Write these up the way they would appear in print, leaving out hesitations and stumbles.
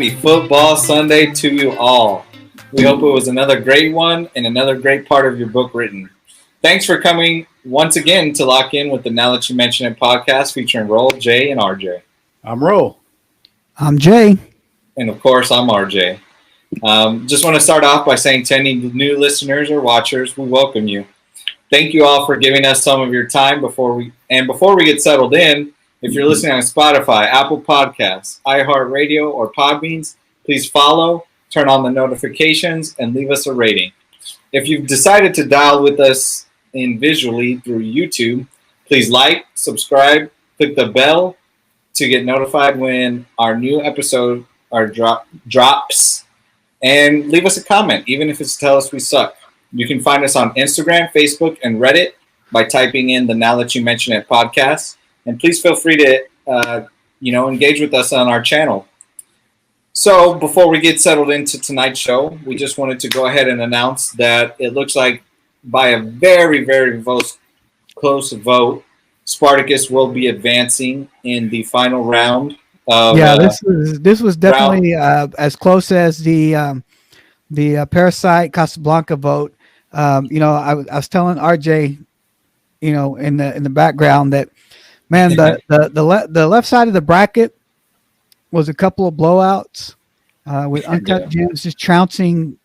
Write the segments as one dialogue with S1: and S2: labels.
S1: happy Football Sunday to you all. We hope it was another great one and another great part of your book written. Thanks for coming once again to lock in with the Now That You Mention It podcast featuring Roll, Jay, and RJ.
S2: I'm Roll.
S3: I'm Jay.
S1: And of course, I'm RJ. Just want to start off by saying to any new listeners or watchers, we welcome you. Thank you all for giving us some of your time before we get settled in. If you're listening on Spotify, Apple Podcasts, iHeartRadio, or Podbeans, please follow, turn on the notifications, and leave us a rating. If you've decided to dial with us in visually through YouTube, please like, subscribe, click the bell to get notified when our new episode drops, and leave us a comment, even if it's to tell us we suck. You can find us on Instagram, Facebook, and Reddit by typing in the Now That You Mention It podcast. And please feel free to, engage with us on our channel. So before we get settled into tonight's show, we just wanted to go ahead and announce that it looks like by a very, very close vote, Spartacus will be advancing in the final round.
S3: This was definitely as close as the Parasite Casablanca vote. I was telling RJ, in the background that. Man, the left side of the bracket was a couple of blowouts with Uncut Gems just trouncing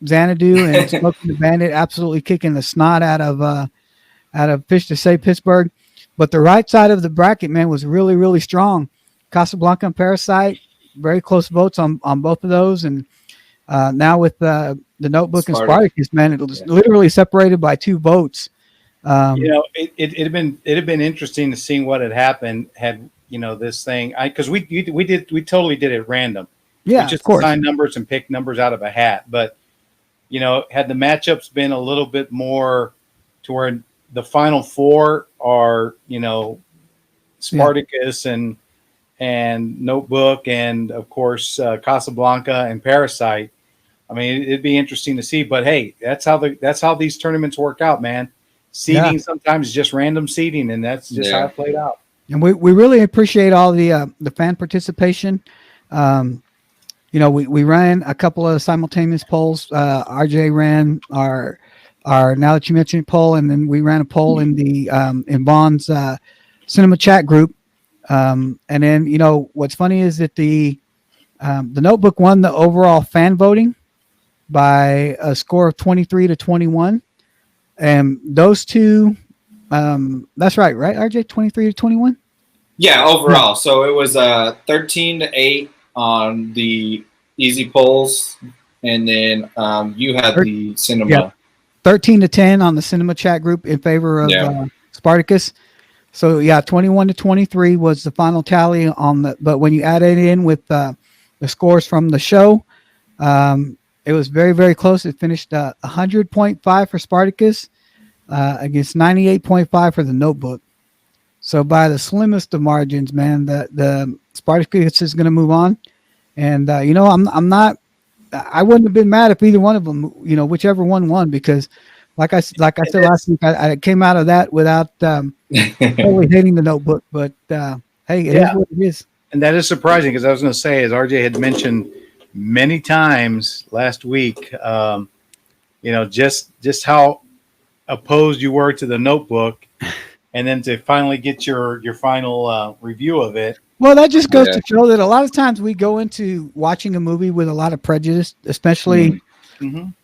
S3: Xanadu and Smoking the Bandit, absolutely kicking the snot out of Fish to Say Pittsburgh. But the right side of the bracket, man, was really, really strong. Casablanca and Parasite, very close votes on both of those. And now with the Notebook and Spartacus, man, it was literally separated by 2 votes.
S2: It'd have been interesting to see what had happened had this thing, because we totally did it random.
S3: Yeah,
S2: we just assigned numbers and picked numbers out of a hat. But had the matchups been a little bit more to where the final 4 are Spartacus and Notebook and of course Casablanca and Parasite. I mean, it'd be interesting to see. But hey, that's how these tournaments work out, man. Seeding sometimes is just random seeding, and that's just how it played out.
S3: And we really appreciate all the fan participation. We ran a couple of simultaneous polls. RJ ran our Now That You Mention It poll, and then we ran a poll in the in Vaughn's cinema chat group. And then what's funny is that the Notebook won the overall fan voting by a score of 23-21. And those 2, that's right, RJ, 23-21?
S1: Yeah, overall. So it was 13-8 on the easy polls, and then you had the cinema.
S3: Yeah, 13-10 on the cinema chat group in favor of Spartacus. So 21-23 was the final tally on the. But when you add it in with the scores from the show, it was very, very close. It finished 100.5 for Spartacus against 98.5 for the Notebook. So by the slimmest of margins, man, the Spartacus is going to move on. And I'm not. I wouldn't have been mad if either one of them, whichever one won, because like I said last week, I came out of that without totally hating the Notebook. But hey, it is what it is.
S2: And that is surprising, because I was going to say, as RJ had mentioned many times last week, just how opposed you were to the Notebook, and then to finally get your final review of it.
S3: Well, that just goes to show that a lot of times we go into watching a movie with a lot of prejudice, especially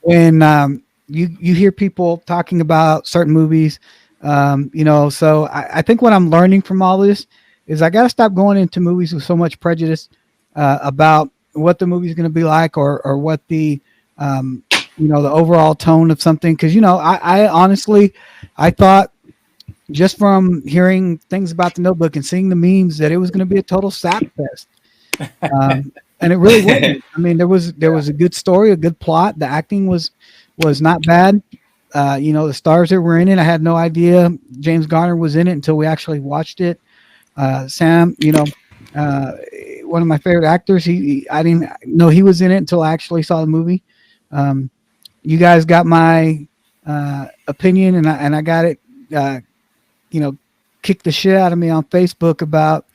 S3: when you hear people talking about certain movies. So I think what I'm learning from all this is I got to stop going into movies with so much prejudice about what the movie is going to be like, or what the the overall tone of something. Because I honestly thought, just from hearing things about the Notebook and seeing the memes, that it was going to be a total sap fest, and it really wasn't. I mean, there was a good story, a good plot. The acting was not bad. The stars that were in it, I had no idea James Garner was in it until we actually watched it. Sam, one of my favorite actors. I didn't know he was in it until I actually saw the movie. You guys got my opinion, and I got it. Kicked the shit out of me on Facebook about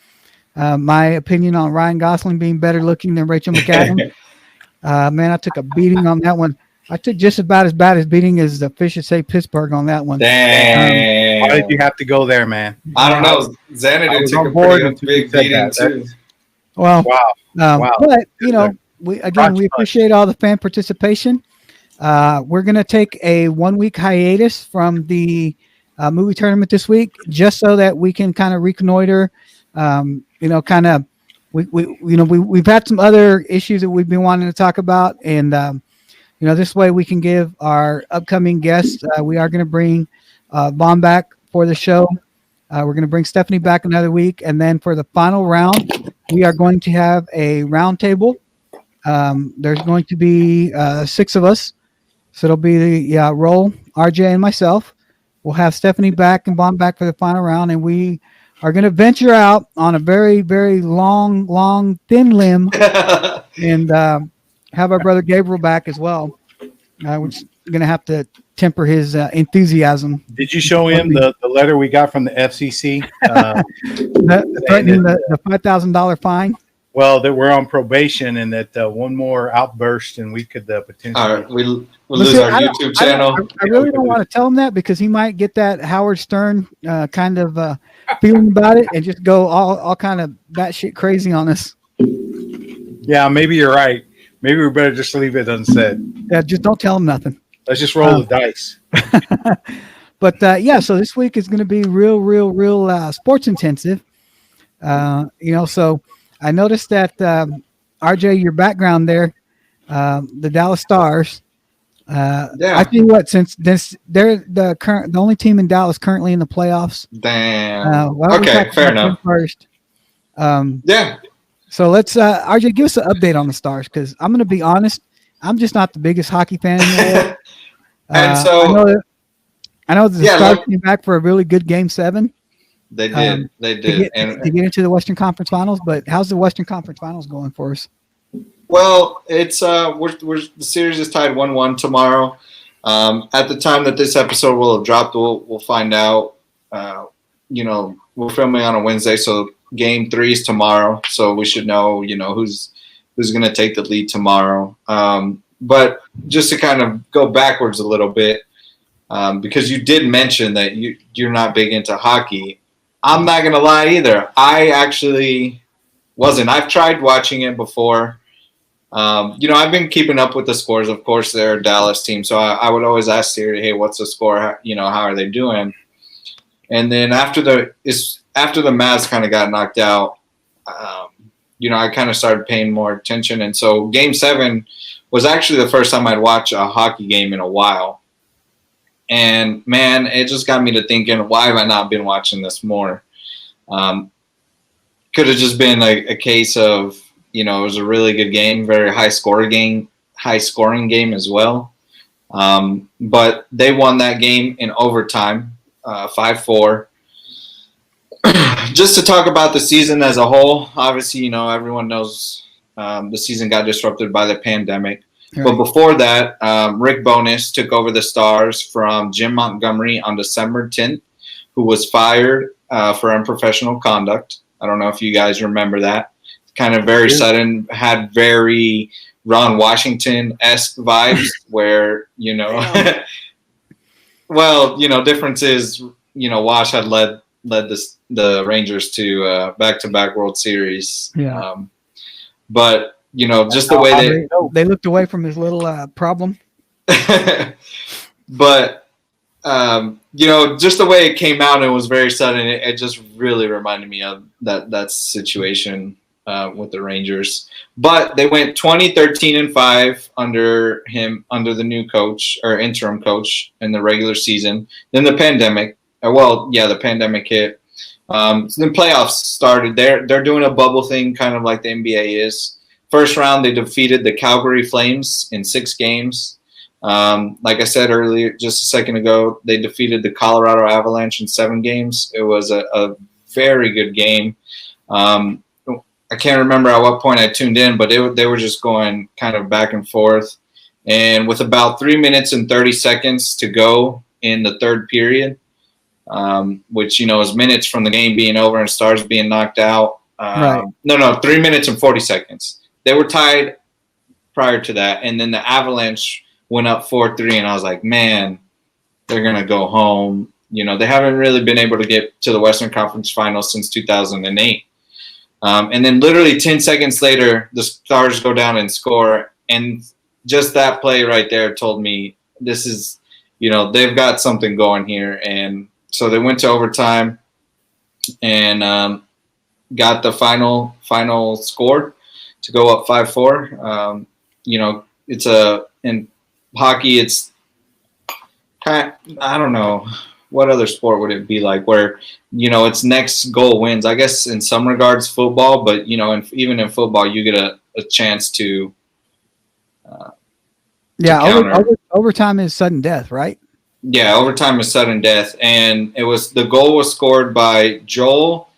S3: my opinion on Ryan Gosling being better looking than Rachel McAdams. Man, I took a beating on that one. I took just about as bad as beating as the Fisher say Pittsburgh on that one.
S1: Damn.
S2: Why did you have to go there, man?
S1: I don't know. Xanadu took a pretty big beating too.
S3: Well,
S2: Wow.
S3: But we appreciate all the fan participation. We're gonna take a 1 week hiatus from the movie tournament this week, just so that we can kind of reconnoiter. We've had some other issues that we've been wanting to talk about, and this way we can give our upcoming guests. We are going to bring Vaughn back for the show. We're going to bring Stephanie back another week, and then for the final round, we are going to have a round table. There's going to be 6 of us, so it'll be the Roll, RJ, and myself. We'll have Stephanie back and Vaughn back for the final round, and we are going to venture out on a very, very long, thin limb and have our brother Gabriel back as well. We're just going to have to temper his enthusiasm.
S2: Did you show him the letter we got from the FCC?
S3: Threatening the $5,000 fine?
S2: Well, that we're on probation and that one more outburst and we could potentially.
S1: All right, we'll lose our YouTube channel.
S3: I really don't want to tell him that because he might get that Howard Stern kind of feeling about it and just go all kind of batshit crazy on us.
S2: Yeah, maybe you're right. Maybe we better just leave it unsaid.
S3: Yeah, just don't tell him nothing.
S2: Let's just roll the dice.
S3: But so this week is going to be real sports intensive. So I noticed that RJ, your background there, the Dallas Stars. I tell you what, since they're the only team in Dallas currently in the playoffs.
S1: Damn. Okay, fair enough.
S3: First.
S1: Yeah.
S3: So let's RJ, give us an update on the Stars because I'm going to be honest, I'm just not the biggest hockey fan in the world.
S1: And so
S3: I know the Stars came back for a really good Game 7.
S1: They did.
S3: To get into the Western Conference Finals, but how's the Western Conference Finals going for us?
S1: Well, it's the series is tied 1-1 tomorrow. At the time that this episode will have dropped, we'll find out. We're filming on a Wednesday, so Game 3 is tomorrow. So we should know, who's going to take the lead tomorrow. But just to kind of go backwards a little bit, because you did mention that you're not big into hockey. I'm not going to lie either. I actually wasn't. I've tried watching it before. I've been keeping up with the scores. Of course, they're a Dallas team. So I would always ask Siri, hey, what's the score? How are they doing? And then after the Mavs kind of got knocked out, I kind of started paying more attention. And so Game 7 was actually the first time I'd watch a hockey game in a while. And, man, it just got me to thinking, why have I not been watching this more? Could have just been a case of, it was a really good game, very high-scoring game as well. But they won that game in overtime, 5-4. Just to talk about the season as a whole, obviously, everyone knows the season got disrupted by the pandemic. Right. But before that, Rick Bowness took over the Stars from Jim Montgomery on December 10th, who was fired for unprofessional conduct. I don't know if you guys remember that. Kind of very sudden, had very Ron Washington-esque vibes where, difference is, Wash had led the Rangers to back-to-back World Series.
S3: Yeah.
S1: But just the way
S3: they looked away from his little problem.
S1: But just the way it came out, it was very sudden. It just really reminded me of that situation with the Rangers. But they went 20-13-5 under the new coach or interim coach in the regular season. Then the pandemic. The pandemic hit. So then playoffs started. They're doing a bubble thing, kind of like the NBA is. First round, they defeated the Calgary Flames in 6 games. Like I said earlier, just a second ago, they defeated the Colorado Avalanche in 7 games. It was a very good game. I can't remember at what point I tuned in, but they were just going kind of back and forth. And with about 3 minutes and 30 seconds to go in the third period, which, is minutes from the game being over and Stars being knocked out,
S3: Right.
S1: No, 3 minutes and 40 seconds. They were tied prior to that, and then the Avalanche went up 4-3, and I was like, man, they're gonna go home. They haven't really been able to get to the Western Conference Finals since 2008. And then literally 10 seconds later, the Stars go down and score, and just that play right there told me this is, they've got something going here. And so they went to overtime and got the final score to go up 5-4. It's in hockey, it's kind of, I don't know, what other sport would it be like where, it's next goal wins? I guess in some regards football, but, even in football, you get a chance to
S3: overtime is sudden death, right?
S1: Yeah, overtime is sudden death. And the goal was scored by Joel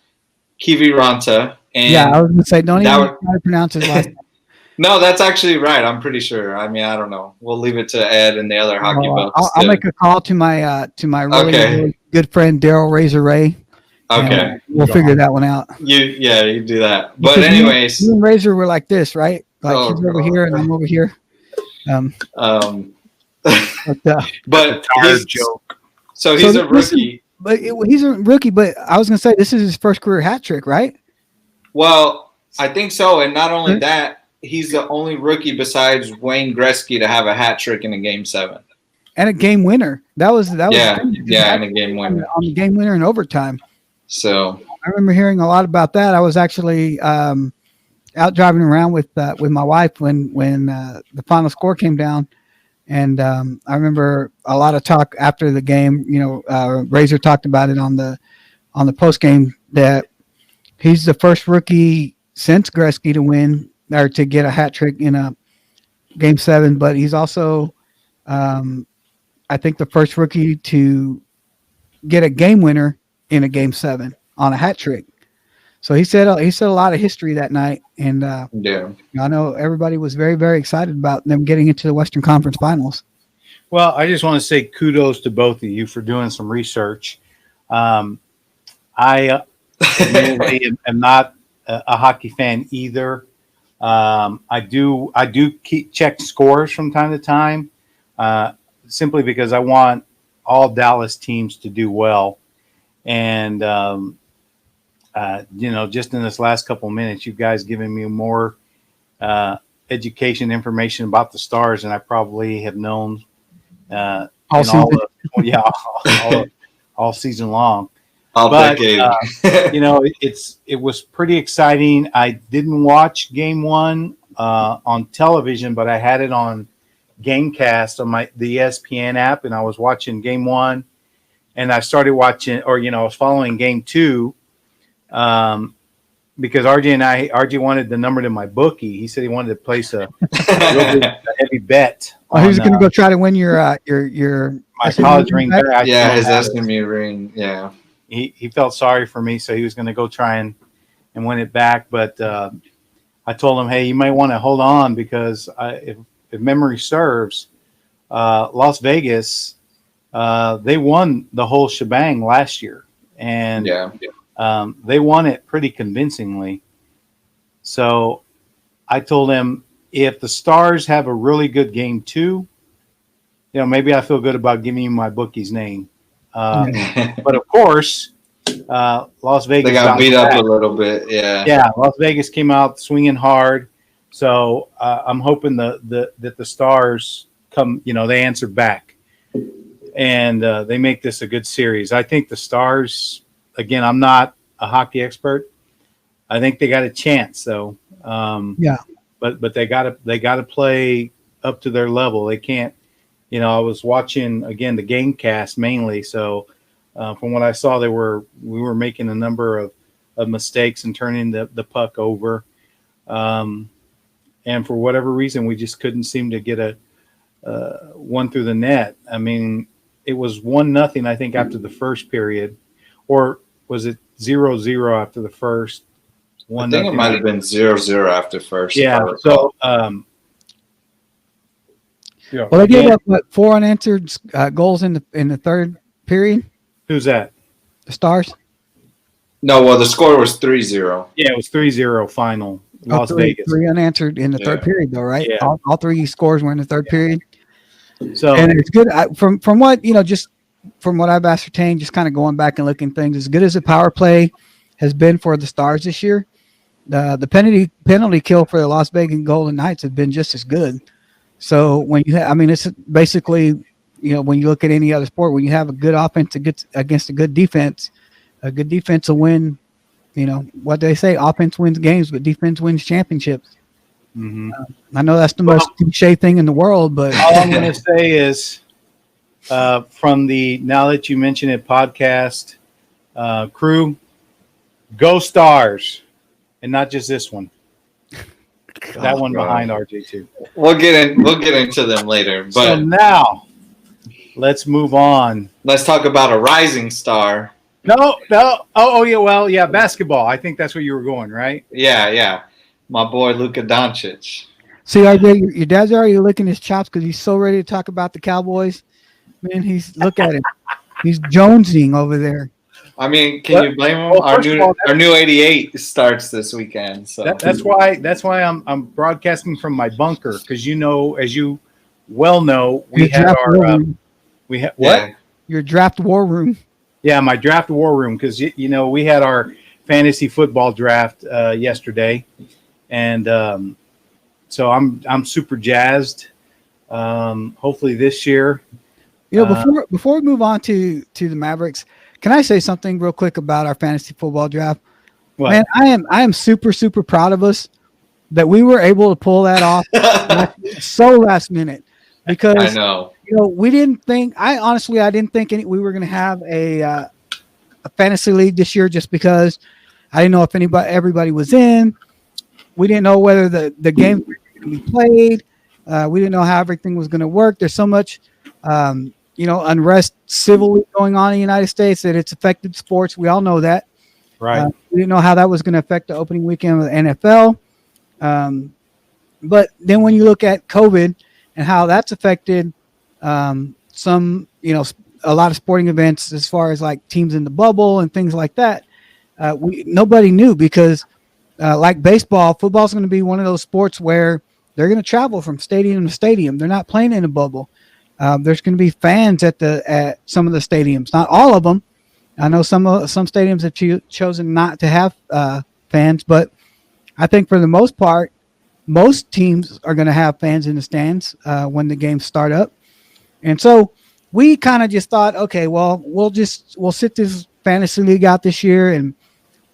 S1: Kiviranta. And
S3: I was going to say, don't even try to pronounce his last name.
S1: No, that's actually right. I'm pretty sure. I mean, I don't know. We'll leave it to Ed and the other hockey buffs.
S3: I'll make a call to my really good friend Daryl Razor Ray.
S1: Okay,
S3: we'll figure that one out.
S1: You do that. But anyways,
S3: you and Razor were like this, right? Like he's over here and I'm over here.
S1: But he's joke. So he's a rookie.
S3: He's a rookie. But I was gonna say this is his first career hat trick, right?
S1: Well, I think so, and not only that. He's the only rookie besides Wayne Gretzky to have a hat trick in a Game 7
S3: and a game winner. That was
S1: and a game winner
S3: on the game winner in overtime.
S1: So
S3: I remember hearing a lot about that. I was actually out driving around with my wife when the final score came down, and I remember a lot of talk after the game. Razor talked about it on the post game that he's the first rookie since Gretzky to win. Or to get a hat trick in a Game 7, but he's also, I think, the first rookie to get a game winner in a Game 7 on a hat trick. So he said a lot of history that night, and I know everybody was very, very excited about them getting into the Western Conference Finals.
S2: Well, I just want to say kudos to both of you for doing some research. I admittedly am not a hockey fan either. I do check scores from time to time, simply because I want all Dallas teams to do well. And, just in this last couple of minutes, you guys given me more, education information about the Stars than I probably have known, all season long. It was pretty exciting. I didn't watch Game 1 on television, but I had it on Gamecast on the ESPN app, and I was watching Game 1, and I started watching, I was following Game 2, because RJ wanted the number to my bookie. He said he wanted to place a heavy bet.
S3: He was going to go try to win your
S2: my college ring back.
S1: Yeah, his SMU ring. Yeah.
S2: He felt sorry for me, so he was going to go try and win it back. But I told him, hey, you might want to hold on because if memory serves, Las Vegas, they won the whole shebang last year. And they won it pretty convincingly. So I told him, if the Stars have a really good Game 2, maybe I feel good about giving you my bookie's name. But of course, Las Vegas
S1: got beat up a little bit.
S2: Yeah. Las Vegas came out swinging hard. So I'm hoping that the Stars come. They answer back, and they make this a good series. I think the Stars. Again, I'm not a hockey expert. I think they got a chance, though. But they gotta play up to their level. They can't. I was watching again the Gamecast mainly, so from what I saw, we were making a number of mistakes and turning the puck over, and for whatever reason, we just couldn't seem to get a one through the net. I mean, it was 1-0, I think, after the first period, or was it 0-0 after the first?
S1: I think it might have been 0-0 after first.
S2: Yeah. So.
S3: Well, they gave up 4 unanswered goals in the third period.
S2: Who's that?
S3: The Stars.
S1: No, well, the score was 3-0.
S2: Yeah, it was 3-0 final, Las Vegas.
S3: Three unanswered in the third
S1: Yeah.
S3: period, though, right?
S2: Yeah.
S3: All three scores were in the third period.
S2: So
S3: And it's good from what just from what I've ascertained, just kind of going back and looking at things. As good as the power play has been for the Stars this year, the penalty kill for the Las Vegas Golden Knights have been just as good. So when you it's basically when you look at any other sport, when you have a good offense against a good defense will win. What they say: offense wins games, but defense wins championships.
S2: mhm.
S3: I know that's the most cliche thing in the world, but
S2: All I'm going to say is from the Now That You Mention It podcast crew, go Stars, and not just this one. That one behind RJ too.
S1: We'll get into them later,
S2: So
S1: but
S2: now let's move on.
S1: let's talk about a rising star.
S2: No. Oh yeah. Well, yeah. Basketball. I think that's where you were going, right?
S1: Yeah. My boy Luka Doncic.
S3: see, RJ, your dad's already licking his chops because he's so ready to talk about the Cowboys. Man, look at him. He's jonesing over there.
S1: I mean, can you blame him?
S2: Well,
S1: our
S2: first of all,
S1: new 88 starts this weekend. So
S2: That's why I'm broadcasting from my bunker because as you well know, we
S3: Your
S2: had
S3: draft war
S2: our
S3: room.
S2: we had what?
S1: yeah.
S3: Your draft war room.
S2: Yeah, my draft war room because we had our fantasy football draft yesterday, and so I'm super jazzed. Hopefully this year.
S3: Before we move on to the Mavericks, can I say something real quick about our fantasy football draft?
S2: What?
S3: Man, I am super, super proud of us that we were able to pull that off so last minute because
S1: I know.
S3: we didn't think. I didn't think we were going to have a fantasy league this year just because I didn't know if everybody was in. We didn't know whether the games were going to be played. We didn't know how everything was going to work. There's so much, unrest civilly going on in the United States that it's affected sports. We all know that.
S2: Right.
S3: We didn't know how that was going to affect the opening weekend of the NFL. But then when you look at COVID and how that's affected some, a lot of sporting events as far as like teams in the bubble and things like that, nobody knew because like baseball, football is going to be one of those sports where they're going to travel from stadium to stadium. They're not playing in a bubble. There's going to be fans at some of the stadiums, not all of them. I know some stadiums have chosen not to have fans, but I think for the most part, most teams are going to have fans in the stands when the games start up. And so we kind of just thought, okay, well, we'll sit this fantasy league out this year.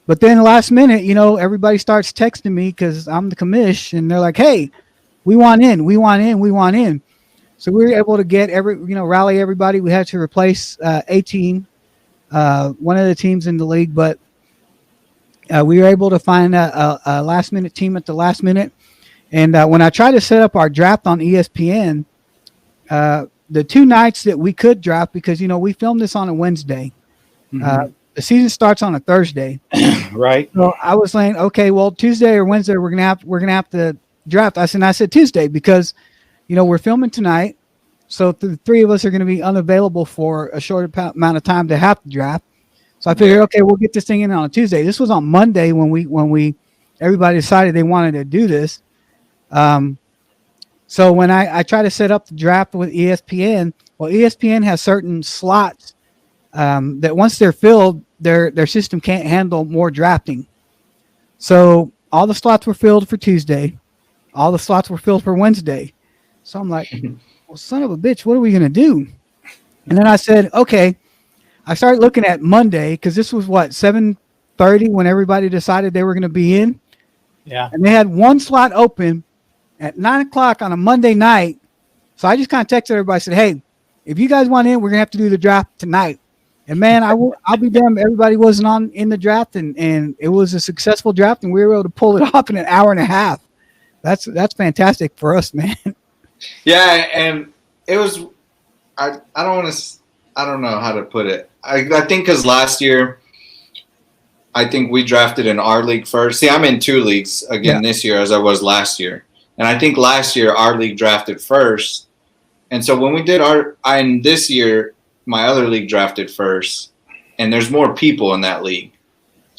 S3: But then last minute, everybody starts texting me because I'm the commish and they're like, hey, we want in. So we were able to get rally everybody. We had to replace a team, one of the teams in the league, but we were able to find a last minute team at the last minute. And when I tried to set up our draft on ESPN, the two nights that we could draft, because, we filmed this on a Wednesday, the season starts on a Thursday.
S2: Right.
S3: So I was saying, okay, well, Tuesday or Wednesday, we're gonna have to draft. I said Tuesday because, we're filming tonight. So the three of us are going to be unavailable for a short amount of time to have to draft. So I figured, okay, we'll get this thing in on a Tuesday. This was on Monday when everybody decided they wanted to do this. So when I try to set up the draft with ESPN, well, ESPN has certain slots that once they're filled, their system can't handle more drafting. So all the slots were filled for Tuesday. All the slots were filled for Wednesday. So I'm like, well, son of a bitch, what are we going to do? And then I said, okay. I started looking at Monday because this was 7:30 when everybody decided they were going to be in.
S2: Yeah.
S3: And they had one slot open at 9:00 on a Monday night. So I just kind of texted everybody, said, hey, if you guys want in, we're going to have to do the draft tonight. And man, I'll be damned. Everybody wasn't in the draft and it was a successful draft and we were able to pull it off in an hour and a half. That's fantastic for us, man.
S1: Yeah. And it was, I don't know how to put it. I think because last year, I think we drafted in our league first. See, I'm in two leagues again this year as I was last year. And I think last year our league drafted first. And so when we did and this year, my other league drafted first. And there's more people in that league.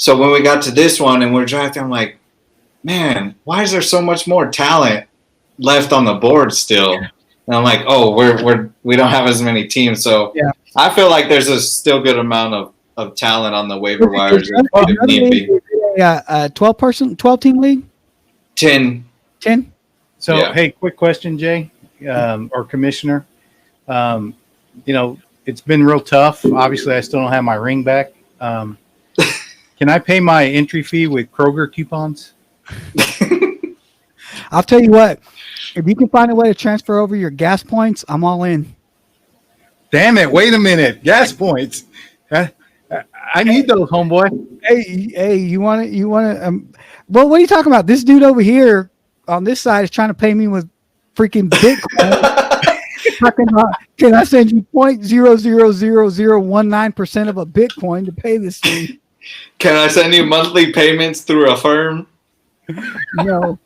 S1: So when we got to this one and we're drafting, I'm like, man, why is there so much more talent left on the board still? And I'm like, oh, we don't have as many teams. So
S3: Yeah.
S1: I feel like there's a still good amount of talent on the waiver wires. If need be.
S3: A 12 team league?
S1: 10.
S3: 10?
S2: So,
S1: Yeah.
S2: hey, quick question, Jay, or Commissioner. It's been real tough. Obviously, I still don't have my ring back. Can I pay my entry fee with Kroger coupons?
S3: I'll tell you what. If you can find a way to transfer over your gas points, I'm all in.
S2: Damn it! Wait a minute, gas points. I need those, homeboy.
S3: Hey, you want to? Well, what are you talking about? This dude over here on this side is trying to pay me with freaking Bitcoin. Can I send you 0.0000019% of a Bitcoin to pay this thing?
S1: Can I send you monthly payments through a firm?
S3: No.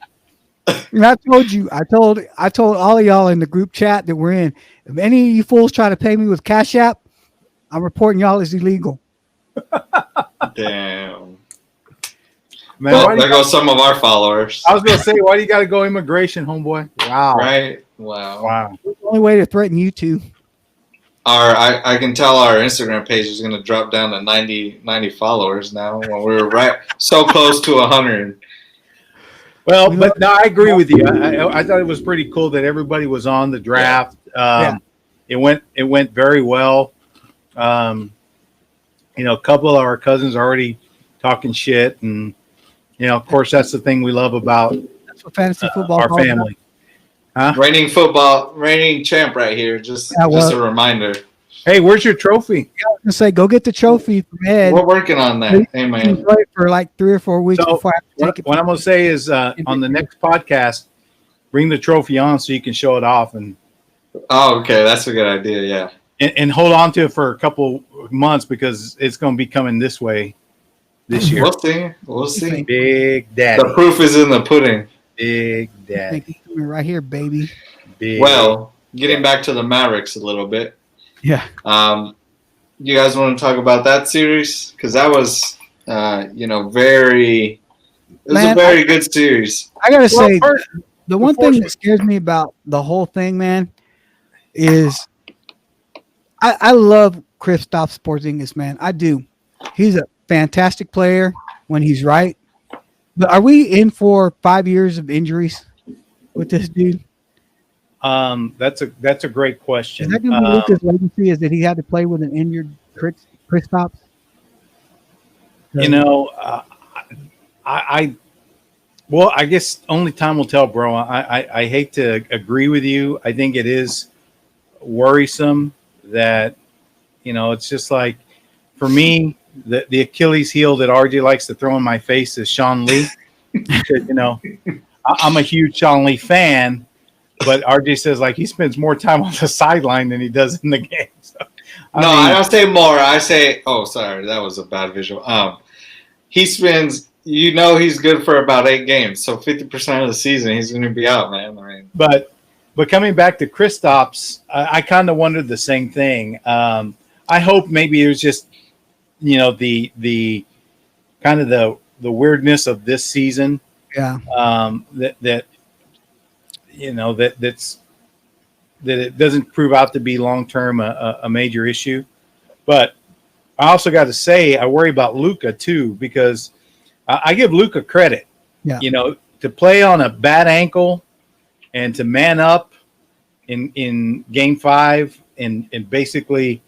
S3: And I told all of y'all in the group chat that we're in, if any of you fools try to pay me with Cash App, I'm reporting y'all as illegal.
S1: Damn.
S2: Man,
S1: well, there goes some of our followers.
S2: I was going to say, why do you got to go immigration, homeboy? Wow.
S1: Right? Wow.
S3: It's the only way to threaten you two.
S1: I can tell our Instagram page is going to drop down to 90 followers now when we were right so close to 100.
S2: Well, but no, I agree with you. I thought it was pretty cool that everybody was on the draft. It went very well. A couple of our cousins are already talking shit, and of course, that's the thing we love about
S3: fantasy football.
S2: Our family. Huh?
S1: Reigning champ right here. Just a reminder.
S2: Hey, where's your trophy?
S3: I was gonna say, go get the trophy from Ed.
S1: We're working on that. Hey, man.
S3: For like 3 or 4 weeks before I have to take it.
S2: What I'm gonna say is, on the next podcast, bring the trophy on so you can show it off and.
S1: Oh, okay, that's a good idea. Yeah.
S2: And hold on to it for a couple months because it's going to be coming this way this year.
S1: We'll see.
S2: Big Daddy.
S1: The proof is in the pudding.
S2: Big Daddy.
S3: Right here, baby.
S1: Well, getting back to the Mavericks a little bit.
S3: Yeah.
S1: You guys want to talk about that series? Because that was, a very good series.
S3: I got to say, the one thing that scares me about the whole thing, man, is I love Kristaps Porzingis, man. I do. He's a fantastic player when he's right. But are we in for 5 years of injuries with this dude?
S2: That's a great question.
S3: Is that going to be Luka's legacy? Is that he had to play with an injured Kristaps?
S2: I guess only time will tell, bro. I hate to agree with you. I think it is worrisome that, it's just like, for me, the Achilles heel that RJ likes to throw in my face is Sean Lee. Because, I'm a huge Sean Lee fan, but RJ says like he spends more time on the sideline than he does in the game. So,
S1: I don't say more. I say, oh, sorry, that was a bad visual. He spends, he's good for about 8 games, so 50% of the season he's going to be out, man.
S2: But coming back to Kristaps, I kind of wondered the same thing. I hope maybe it was just, the kind of the weirdness of this season.
S3: Yeah.
S2: That it doesn't prove out to be long term a major issue. But I also got to say I worry about Luka too, because I give Luka credit.
S3: Yeah.
S2: To play on a bad ankle and to man up in Game 5 and basically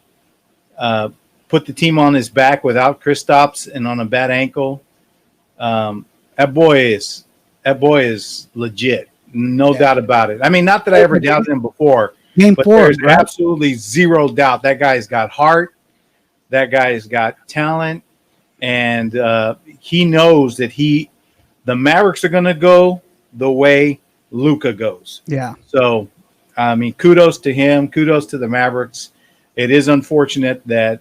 S2: put the team on his back without Kristaps and on a bad ankle. That boy is legit, no doubt about it. I mean, not that I ever doubted him before, but there's absolutely zero doubt that guy's got heart, that guy's got talent, and he knows that the Mavericks are going to go the way Luka goes.
S3: Yeah.
S2: So, I mean, kudos to him, kudos to the Mavericks. It is unfortunate that,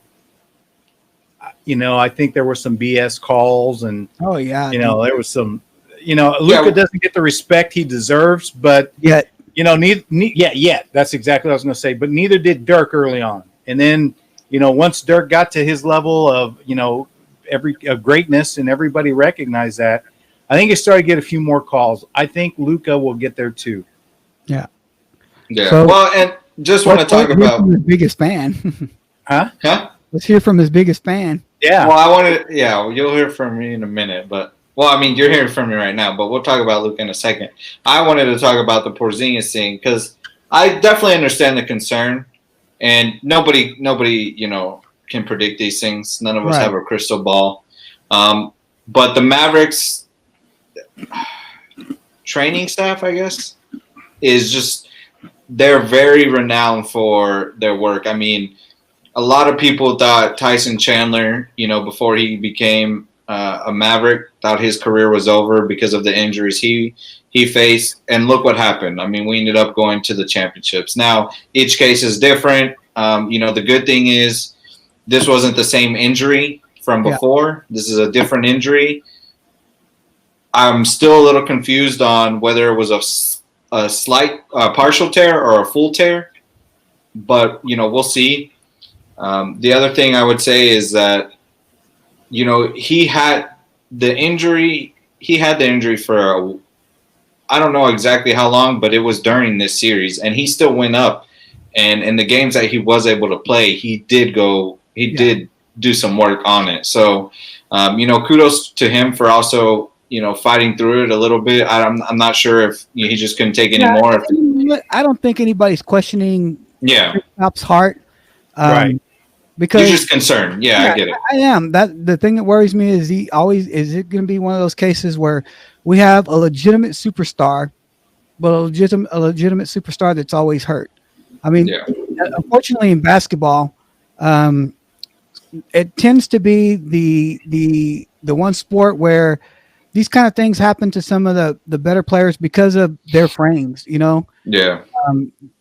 S2: I think there were some BS calls and, there was some, Luka doesn't get the respect he deserves, but
S3: yet,
S2: that's exactly what I was going to say, but neither did Dirk early on. And then, once Dirk got to his level of, greatness, and everybody recognized that. I think it started to get a few more calls. I think Luka will get there too.
S3: Yeah.
S1: Yeah.
S3: So,
S1: well, and just want to talk
S3: let's hear
S1: about
S3: from his biggest fan.
S2: Huh?
S3: Let's hear from his biggest fan.
S2: Yeah.
S1: Well, I wanted, yeah, you'll hear from me in a minute, but well, I mean, you're hearing from me right now, but we'll talk about Luke in a second. I wanted to talk about the Porzingis thing because I definitely understand the concern, and nobody, can predict these things. None of us
S3: Right.
S1: have a crystal ball. But the Mavericks training staff, I guess, is just they're very renowned for their work. I mean, a lot of people thought Tyson Chandler, before he became a Maverick, thought his career was over because of the injuries he faced. And look what happened. I mean, we ended up going to the championships. Now, each case is different. The good thing is this wasn't the same injury from before. Yeah. This is a different injury. I'm still a little confused on whether it was a slight partial tear or a full tear. But, we'll see. The other thing I would say is that, he had the injury for I don't know exactly how long, but it was during this series, and he still went up. And in the games that he was able to play, he did do some work on it. So, kudos to him for also, fighting through it a little bit. I'm not sure if he just couldn't take any more.
S3: I don't think anybody's questioning Kristaps' heart.
S1: Right.
S3: Because
S1: you're just concerned. Yeah, I get it.
S3: I am. The thing that worries me is is it going to be one of those cases where we have a legitimate superstar, but a legitimate superstar that's always hurt. I mean, unfortunately in basketball, it tends to be the one sport where these kind of things happen to some of the better players because of their frames,
S1: Yeah.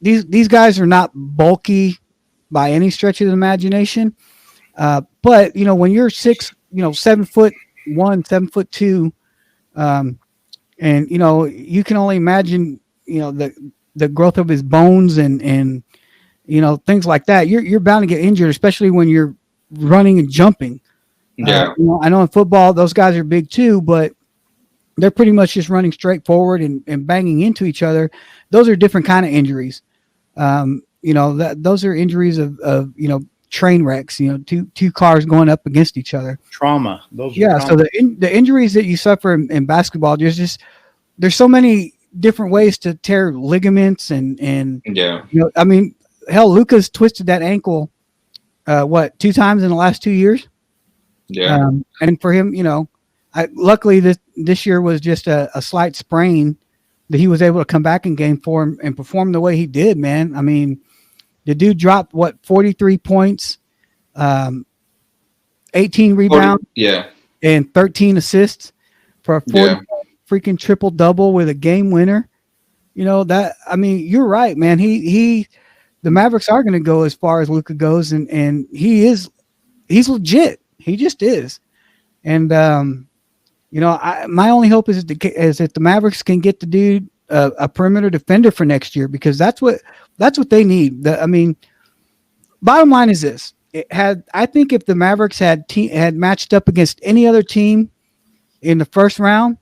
S3: These guys are not bulky by any stretch of the imagination. But when you're 7'1", 7'2", and you can only imagine, the growth of his bones and things like that. You're bound to get injured, especially when you're running and jumping.
S1: Yeah.
S3: I know in football those guys are big too, but they're pretty much just running straight forward and banging into each other. Those are different kind of injuries. Those are injuries of train wrecks. Two cars going up against each other.
S2: Trauma. Those.
S3: Yeah.
S2: Trauma.
S3: So the injuries that you suffer in basketball, there's so many different ways to tear ligaments and I mean, hell, Luka's twisted that ankle. 2 times in the last 2 years?
S1: Yeah.
S3: And for him, luckily this year was just a slight sprain that he was able to come back in game form and perform the way he did, man. I mean, the dude dropped 43 points, 18 rebounds, and 13 assists for a 40 freaking triple double with a game winner. You're right, man. The Mavericks are going to go as far as Luka goes, and he's legit. He just is. And my only hope is that the Mavericks can get the dude a perimeter defender for next year, because that's what they need. Bottom line is this: I think if the Mavericks had matched up against any other team in the first round,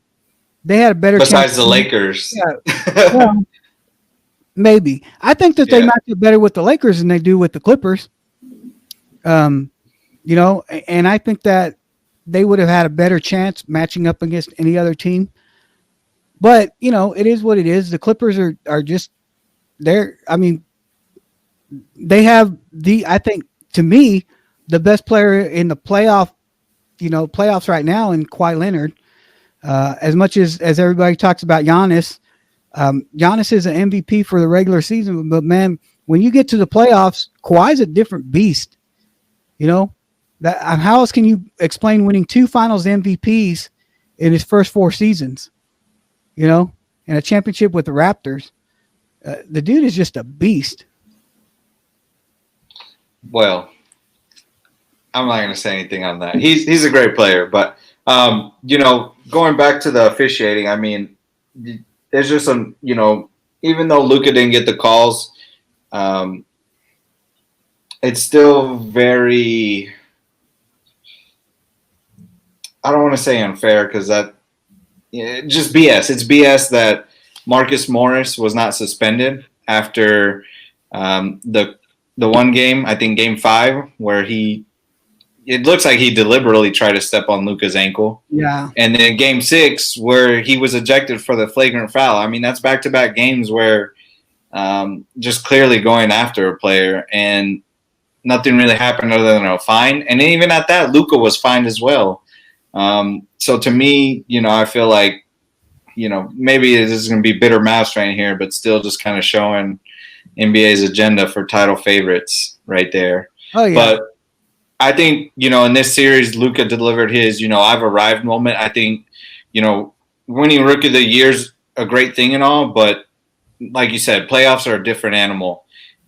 S3: they had a better chance.
S1: Besides the Lakers.
S3: Yeah. Well, maybe. I think that they match up better with the Lakers than they do with the Clippers. And I think that they would have had a better chance matching up against any other team. But, it is what it is. The Clippers are just there. I mean, they have I think, to me, the best player in the playoffs right now in Kawhi Leonard. As much as everybody talks about Giannis, Giannis is an MVP for the regular season, but man, when you get to the playoffs, Kawhi's a different beast. How else can you explain winning 2 Finals MVPs in his first 4 seasons? And a championship with the Raptors. The dude is just a beast.
S1: Well, I'm not going to say anything on that. He's a great player, but going back to the officiating, I mean, there's just some, even though Luka didn't get the calls, it's still very I don't want to say unfair because just BS. It's BS that Marcus Morris was not suspended after the one game, I think Game 5, where it looks like he deliberately tried to step on Luka's ankle.
S3: Yeah.
S1: And then Game 6, where he was ejected for the flagrant foul. I mean, that's back-to-back games where just clearly going after a player, and nothing really happened other than a fine. And even at that, Luka was fined as well. So to me, I feel like, maybe this is going to be bitter mouths right here, but still just kind of showing NBA's agenda for title favorites right there.
S3: Oh, yeah.
S1: But I think, in this series, Luka delivered his, I've arrived moment. I think, winning Rookie of the Year's a great thing and all, but like you said, playoffs are a different animal.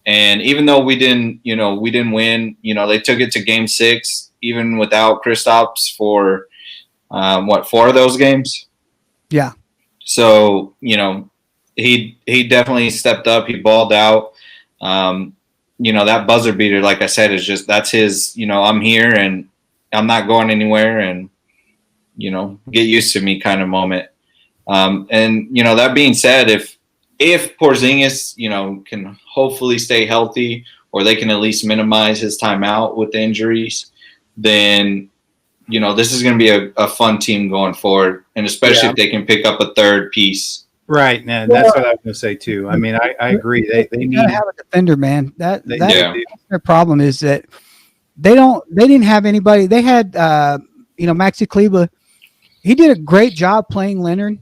S1: And even though we didn't win, they took it to Game 6, even without Kristaps for, 4 of those games?
S3: Yeah.
S1: So, he definitely stepped up. He balled out. That buzzer beater, like I said, is that's his, I'm here and I'm not going anywhere, and, get used to me kind of moment. And, that being said, if Porzingis, can hopefully stay healthy, or they can at least minimize his time out with the injuries, then, this is going to be a fun team going forward, and especially if they can pick up a third piece.
S2: Right, and that's what I was going to say too. I mean, I agree. They need
S3: to have a defender, man. That's
S1: Yeah.
S3: their problem, is that they didn't have anybody. They had Maxi Kleber. He did a great job playing Leonard,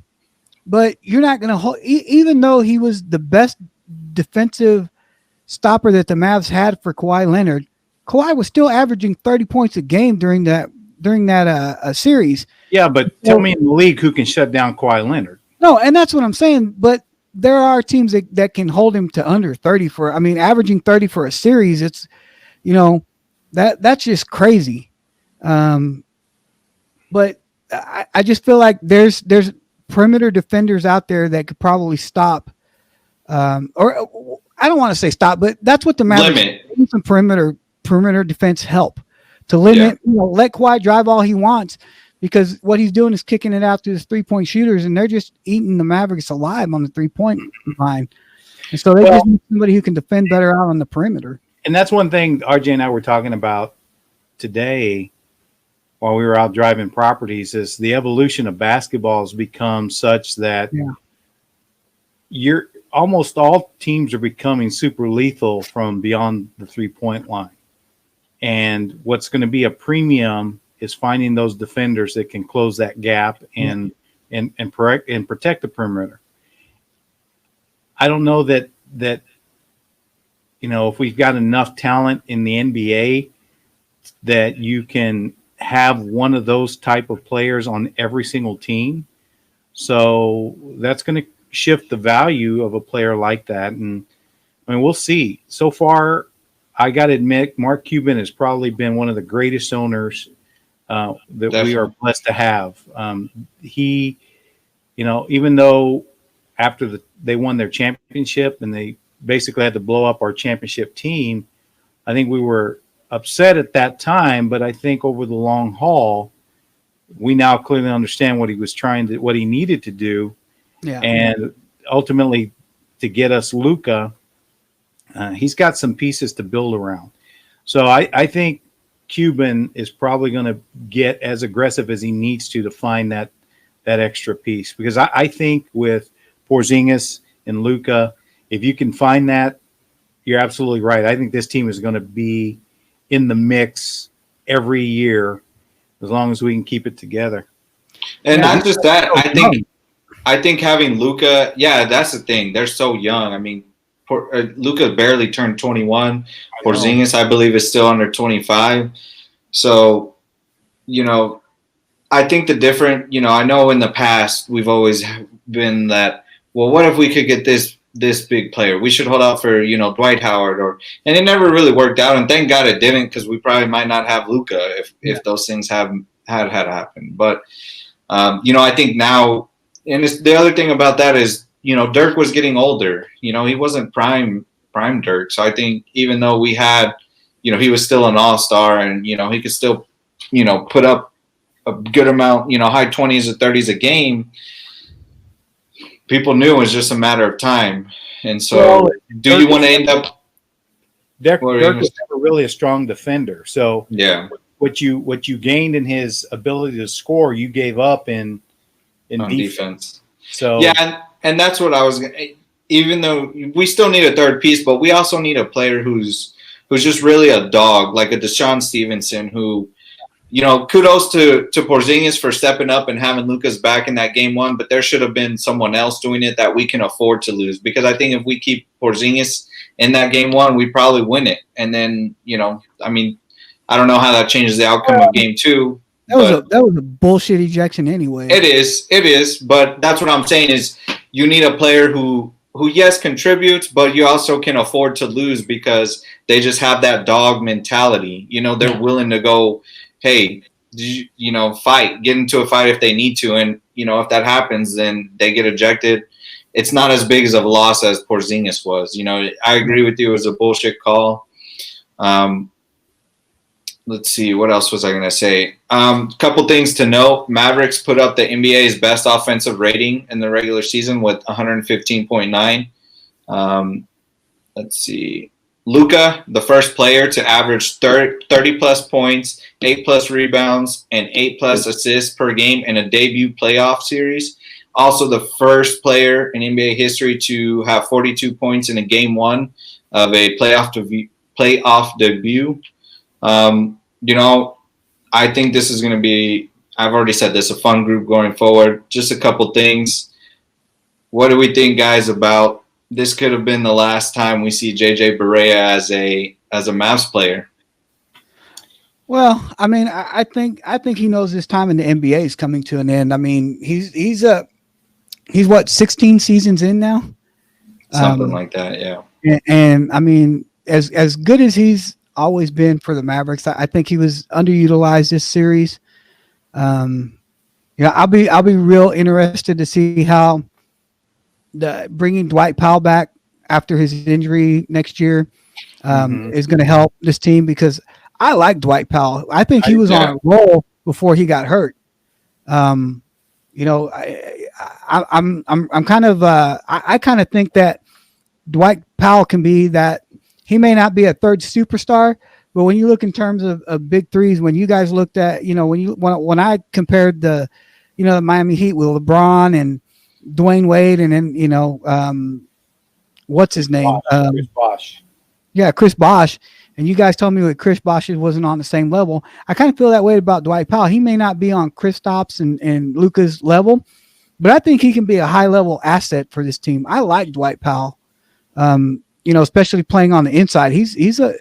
S3: but you're not going to hold, even though he was the best defensive stopper that the Mavs had for Kawhi Leonard. Kawhi was still averaging 30 points a game during that series.
S2: Yeah, but tell me in the league who can shut down Kawhi Leonard.
S3: No, and that's what I'm saying. But there are teams that can hold him to under 30 averaging 30 for a series. It's, that's just crazy. But I just feel like there's perimeter defenders out there that could probably stop, or I don't want to say stop, but that's what the Mavericks need. Some perimeter defense help to limit, let Kawhi drive all he wants, because what he's doing is kicking it out to his 3-point shooters, and they're just eating the Mavericks alive on the 3-point line. And so they just need somebody who can defend better out on the perimeter.
S2: And that's one thing RJ and I were talking about today while we were out driving properties, is the evolution of basketball has become such that almost all teams are becoming super lethal from beyond the 3-point line. And what's going to be a premium is finding those defenders that can close that gap and protect the perimeter. I don't know that if we've got enough talent in the NBA that you can have one of those type of players on every single team. So that's going to shift the value of a player like that. And I mean, we'll see. So far, I got to admit, Mark Cuban has probably been one of the greatest owners that
S1: Definitely.
S2: We are blessed to have. He, even though after they won their championship and they basically had to blow up our championship team, I think we were upset at that time. But I think over the long haul, we now clearly understand what he needed to do. Yeah. And ultimately to get us Luka, he's got some pieces to build around. So I think Cuban is probably going to get as aggressive as he needs to find that extra piece, because I think with Porzingis and Luka, if you can find that, you're absolutely right. I think this team is going to be in the mix every year as long as we can keep it together.
S1: And not just that, I think having Luka, that's the thing. They're so young. I mean, Luka barely turned 21. Porzingis, I believe, is still under 25. So, I think the different, I know in the past we've always been that, well, what if we could get this big player? We should hold out for, Dwight Howard, and it never really worked out. And thank God it didn't, because we probably might not have Luka if those things had happened. But, I think now, and the other thing about that is, Dirk was getting older. He wasn't prime Dirk. So I think even though we had, he was still an all-star, and, he could still, put up a good amount, high 20s or 30s a game, people knew it was just a matter of time. And so, do you want to end up?
S2: Dirk was never really a strong defender. So
S1: yeah,
S2: what you gained in his ability to score, you gave up in
S1: defense.
S2: So
S1: yeah, and that's what I was. Even though we still need a third piece, but we also need a player who's just really a dog, like a Deshaun Stevenson, who, kudos to Porzingis for stepping up and having Luka's back in that game one, but there should have been someone else doing it that we can afford to lose, because I think if we keep Porzingis in that game one, we probably win it. And then, I mean, I don't know how that changes the outcome of game two.
S3: That was a bullshit ejection anyway.
S1: It is, but that's what I'm saying is you need a player who yes contributes, but you also can afford to lose because they just have that dog mentality. They're willing to go, hey, fight, get into a fight if they need to, and if that happens, then they get ejected. It's not as big as a loss as Porzingis was. I agree with you. It was a bullshit call. Let's see. What else was I going to say? Couple things to note. Mavericks put up the NBA's best offensive rating in the regular season with 115.9. Let's see. Luka, the first player to average 30-plus points, 8-plus rebounds, and 8-plus assists per game in a debut playoff series. Also the first player in NBA history to have 42 points in a game one of a playoff debut. I think this is going to be, I've already said this, a fun group going forward. Just a couple things. What do we think, guys, about this? Could have been the last time we see JJ Barea as a Mavs player.
S3: Well, I mean, I think he knows his time in the NBA is coming to an end. I mean, he's what, 16 seasons in now?
S1: Something like that, yeah.
S3: And I mean, as good as he's always been for the Mavericks, I think he was underutilized this series. I'll be real interested to see how bringing Dwight Powell back after his injury next year is going to help this team, because I like Dwight Powell. I think he was on a roll before he got hurt. I'm kind of I kind of think that Dwight Powell can be that. He may not be a third superstar, but when you look in terms of big threes, when you guys looked at, when I compared the Miami Heat with LeBron and Dwayne Wade, and then, what's his name?
S2: Chris Bosh.
S3: Yeah, Chris Bosh. And you guys told me that Chris Bosh wasn't on the same level. I kind of feel that way about Dwight Powell. He may not be on Kristaps and Luka's level, but I think he can be a high level asset for this team. I like Dwight Powell. Especially playing on the inside. He's a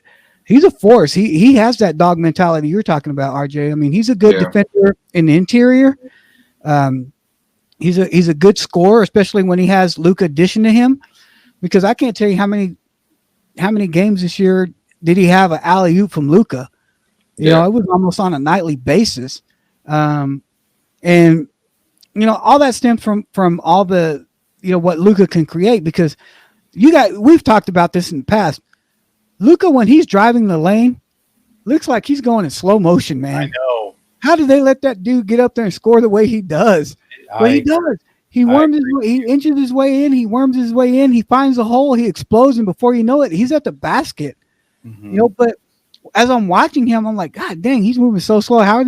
S3: force. He has that dog mentality you're talking about, RJ. I mean, he's a good defender in the interior. He's a good scorer, especially when he has Luka dishing to him, because I can't tell you how many games this year did he have an alley-oop from Luka. It was almost on a nightly basis. All that stems from all the, what Luka can create, because we've talked about this in the past. Luka, when he's driving the lane, looks like he's going in slow motion, man.
S2: I know.
S3: How do they let that dude get up there and score the way he does? But he does. He inches his way in. He worms his way in. He finds a hole. He explodes, and before you know it, he's at the basket.
S2: Mm-hmm.
S3: But as I'm watching him, I'm like, God dang, he's moving so slow. How are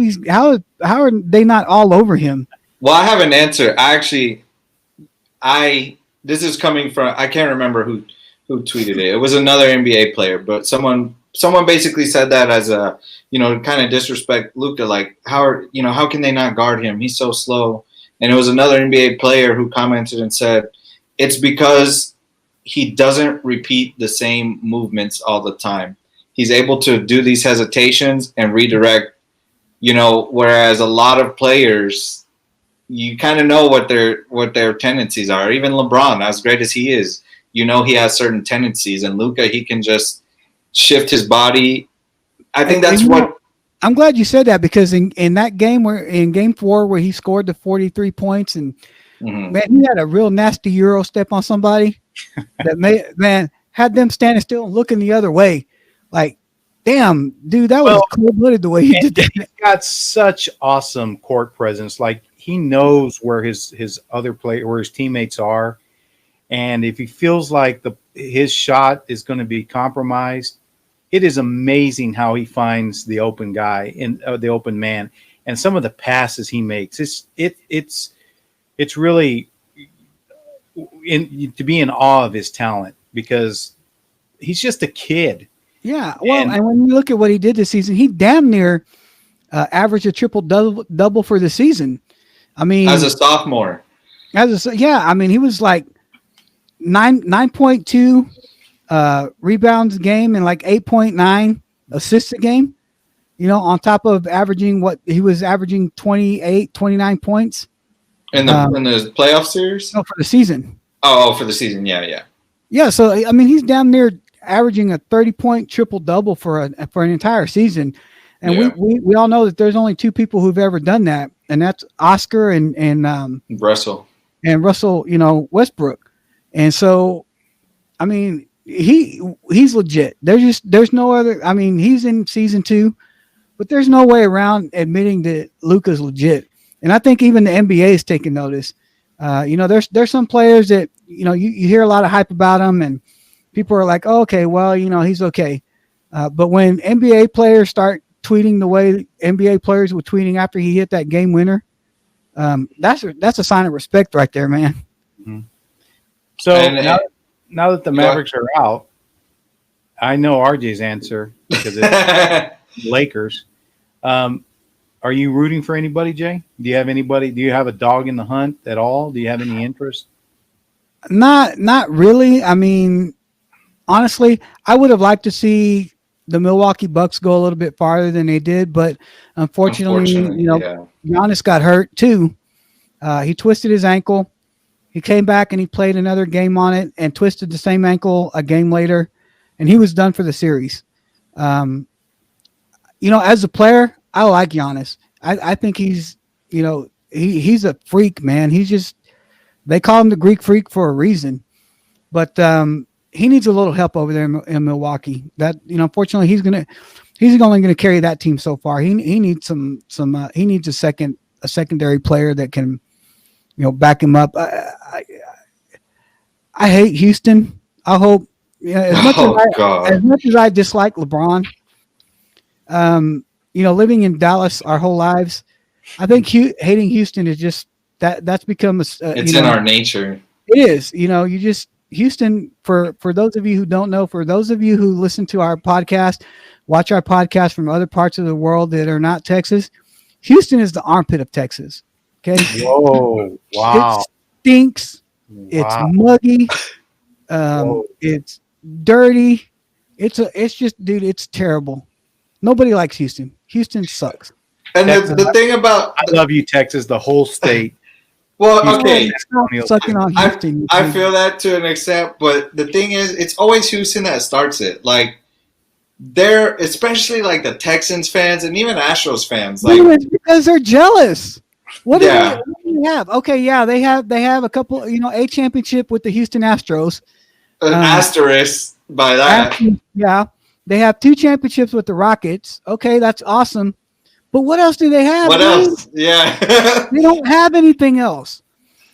S3: they not all over him?
S1: Well, I have an answer. This is coming from, I can't remember who tweeted it. It was another NBA player, but someone basically said that as a, kind of disrespect Luka, like how can they not guard him? He's so slow. And it was another NBA player who commented and said, it's because he doesn't repeat the same movements all the time. He's able to do these hesitations and redirect, whereas a lot of players, you kind of know what their tendencies are. Even LeBron, as great as he is, he has certain tendencies, and Luka, he can just shift his body. I think that's what.
S3: I'm glad you said that, because in that game in game 4 where he scored the 43 points and man, he had a real nasty Euro step on somebody that had them standing still and looking the other way. Like, damn, dude, that was cold-blooded the way he did that.
S2: He's got such awesome court presence. Like he knows where his other where his teammates are, and if he feels like his shot is going to be compromised, it is amazing how he finds the open guy in the open man, and some of the passes he makes. It's really to be in awe of his talent because he's just a kid.
S3: Yeah, well, and when you look at what he did this season, he damn near averaged a triple double for the season. I mean,
S1: as a sophomore,
S3: I mean, he was like 9.2 rebounds a game and like 8.9 assists a game. You know, on top of averaging what he was averaging 29 points
S1: in the playoff series.
S3: No, for the season.
S1: Oh, for the season, yeah.
S3: So I mean, he's damn near averaging a 30-point triple-double for an entire season. And we all know that there's only two people who've ever done that, and that's Oscar and
S1: Russell.
S3: And Russell, you know, Westbrook. And so, I mean, he's legit. There's no other. I mean, he's in season 2, but there's no way around admitting that Luka's legit. And I think even the NBA is taking notice. You know, there's some players that, you know, you hear a lot of hype about them, and people are like, oh, okay, well, you know, he's okay. But when NBA players start tweeting the way NBA players were tweeting after he hit that game winner, that's a sign of respect right there, man.
S2: Mm-hmm. So now that the Mavericks are out, I know RJ's answer because it's Lakers. Are you rooting for anybody, Jay? Do you have anybody? Do you have a dog in the hunt at all? Do you have any interest?
S3: Not really. I mean, honestly, I would have liked to see the Milwaukee Bucks go a little bit farther than they did, but unfortunately, you know, Giannis got hurt too. He twisted his ankle. He came back and he played another game on it and twisted the same ankle a game later, and he was done for the series. You know, as a player, I like Giannis. I think he's, you know, he's a freak, man. He's just, they call him the Greek freak for a reason, but he needs a little help over there in Milwaukee. That, you know, unfortunately, he's only going to carry that team so far. He needs he needs a secondary player that can, you know, back him up. I hate Houston. I hope, you know, as much as I dislike LeBron, you know, living in Dallas our whole lives, I think hating Houston is just that's become it's
S1: in our nature.
S3: It is, you know, you just Houston, for those of you who don't know, for those of you who listen to our podcast, watch our podcast from other parts of the world that are not Texas, Houston is the armpit of Texas. Okay.
S2: Whoa! Wow.
S3: It stinks. Wow. It's muggy. It's dirty. It's just, dude, it's terrible. Nobody likes Houston. Houston sucks.
S1: And the thing about,
S2: I love you, Texas, the whole state.
S1: Well, okay.
S3: Sucking on Houston.
S1: I feel that to an extent, but the thing is, it's always Houston that starts it. Like, they're, especially like the Texans fans and even Astros fans, like,
S3: it's because they're jealous. What do they have? Okay, yeah, they have a couple, you know, a championship with the Houston Astros.
S1: An asterisk by that.
S3: Yeah, they have 2 championships with the Rockets. Okay, that's awesome. But what else do they have?
S1: What else? Yeah.
S3: They don't have anything else.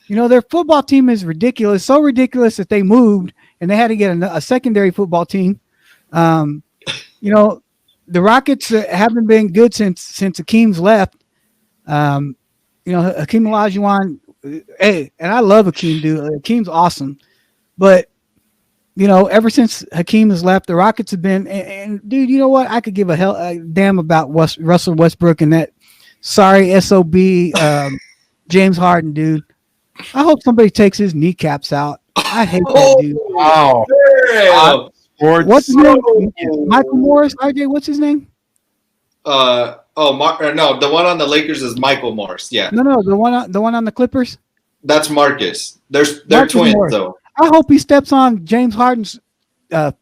S3: You know, their football team is ridiculous. So ridiculous that they moved and they had to get a secondary football team. You know, the Rockets haven't been good since Hakeem's left. You know, Hakeem Olajuwon, hey, and I love Hakeem, dude. Hakeem's awesome. But, you know, ever since Hakeem has left, the Rockets have been, and dude, you know what? I could give a damn about Russell Westbrook and that sorry SOB James Harden, dude. I hope somebody takes his kneecaps out. I hate that dude.
S2: Wow.
S3: What's his name? Michael Morris? RJ, what's his name?
S1: No, the one on the Lakers is Michael Morris. Yeah.
S3: No, the one on the Clippers.
S1: That's Marcus. They're
S3: Marcus
S1: twins
S3: Morris.
S1: though.
S3: I hope he steps on James Harden's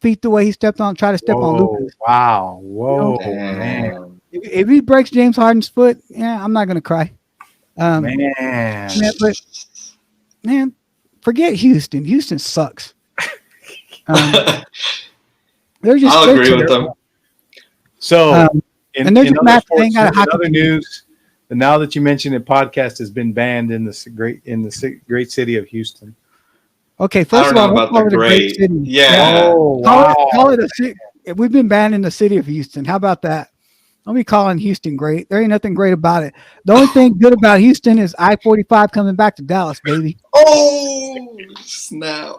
S3: feet the way he try to step on Luka's.
S2: Wow. Whoa,
S3: you know,
S2: man.
S3: If he breaks James Harden's foot, yeah, I'm not gonna cry. Man, forget Houston. Houston sucks.
S1: I'll agree with them.
S2: So,
S3: and they're just match. They ain't got a hockey
S2: other
S3: team.
S2: news, and now that you mentioned it, podcast has been banned in the great city of Houston.
S3: Okay,
S1: I
S3: first of
S1: don't
S3: all,
S1: know
S3: let's
S1: about
S3: call
S1: the
S3: it a great
S1: great.
S3: city.
S1: Yeah.
S2: Oh,
S3: Call
S2: wow.
S3: call it a city. We've been banned in the city of Houston. How about that? Don't be calling Houston great. There ain't nothing great about it. The only thing good about Houston is I-45 coming back to Dallas, baby.
S1: Oh snap!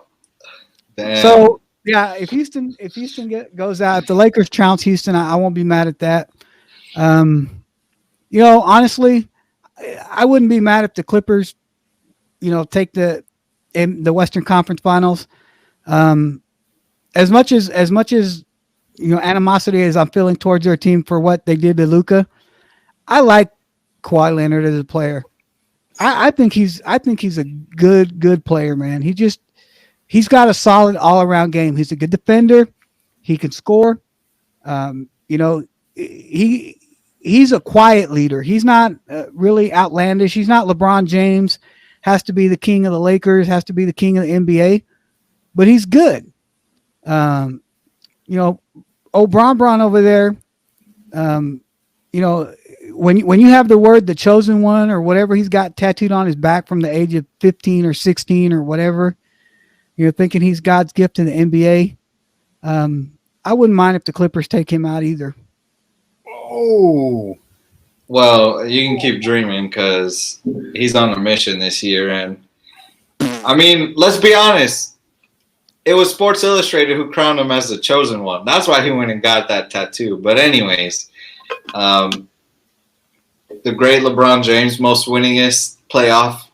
S1: Damn.
S3: So yeah, if Houston goes out, if the Lakers trounce Houston, I won't be mad at that. Honestly, I wouldn't be mad if the Clippers, take in the Western Conference Finals. As much as animosity as I'm feeling towards their team for what they did to Luka, I like Kawhi Leonard as a player. I think he's a good player, man. He's got a solid all around game. He's a good defender. He can score. He's a quiet leader. He's not really outlandish. He's not LeBron James. Has to be the king of the Lakers. Has to be the king of the NBA. But he's good. Bron over there. When you have the word "the chosen one" or whatever he's got tattooed on his back from the age of 15 or 16 or whatever, you're thinking he's God's gift to the NBA. I wouldn't mind if the Clippers take him out either.
S2: Oh,
S1: Well, you can keep dreaming because he's on a mission this year, and I mean, let's be honest. It was Sports Illustrated who crowned him as the chosen one. That's why he went and got that tattoo. But anyways, the great LeBron James, most winningest playoff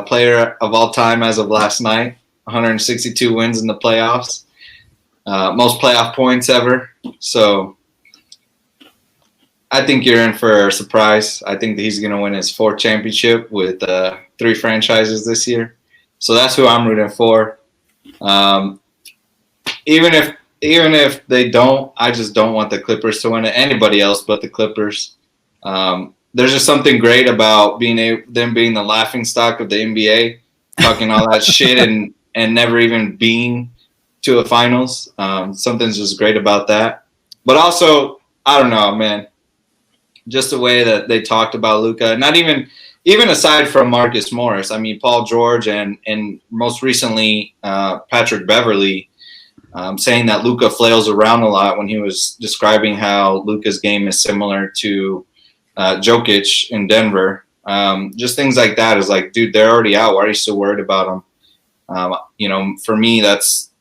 S1: player of all time as of last night, 162 wins in the playoffs, most playoff points ever. So I think you're in for a surprise. I think that he's going to win his 4th championship with 3 franchises this year. So that's who I'm rooting for. Even if they don't, I just don't want the Clippers to win it. Anybody else but the Clippers. There's just something great about them being the laughing stock of the NBA, talking all that shit and never even being to a finals. Something's just great about that. But also, I don't know, man. Just the way that they talked about Luka, not even aside from Marcus Morris. I mean, Paul George and most recently Patrick Beverley saying that Luka flails around a lot when he was describing how Luka's game is similar to Jokic in Denver. Just things like that is like, dude, they're already out. Why are you still worried about them? For me, that's.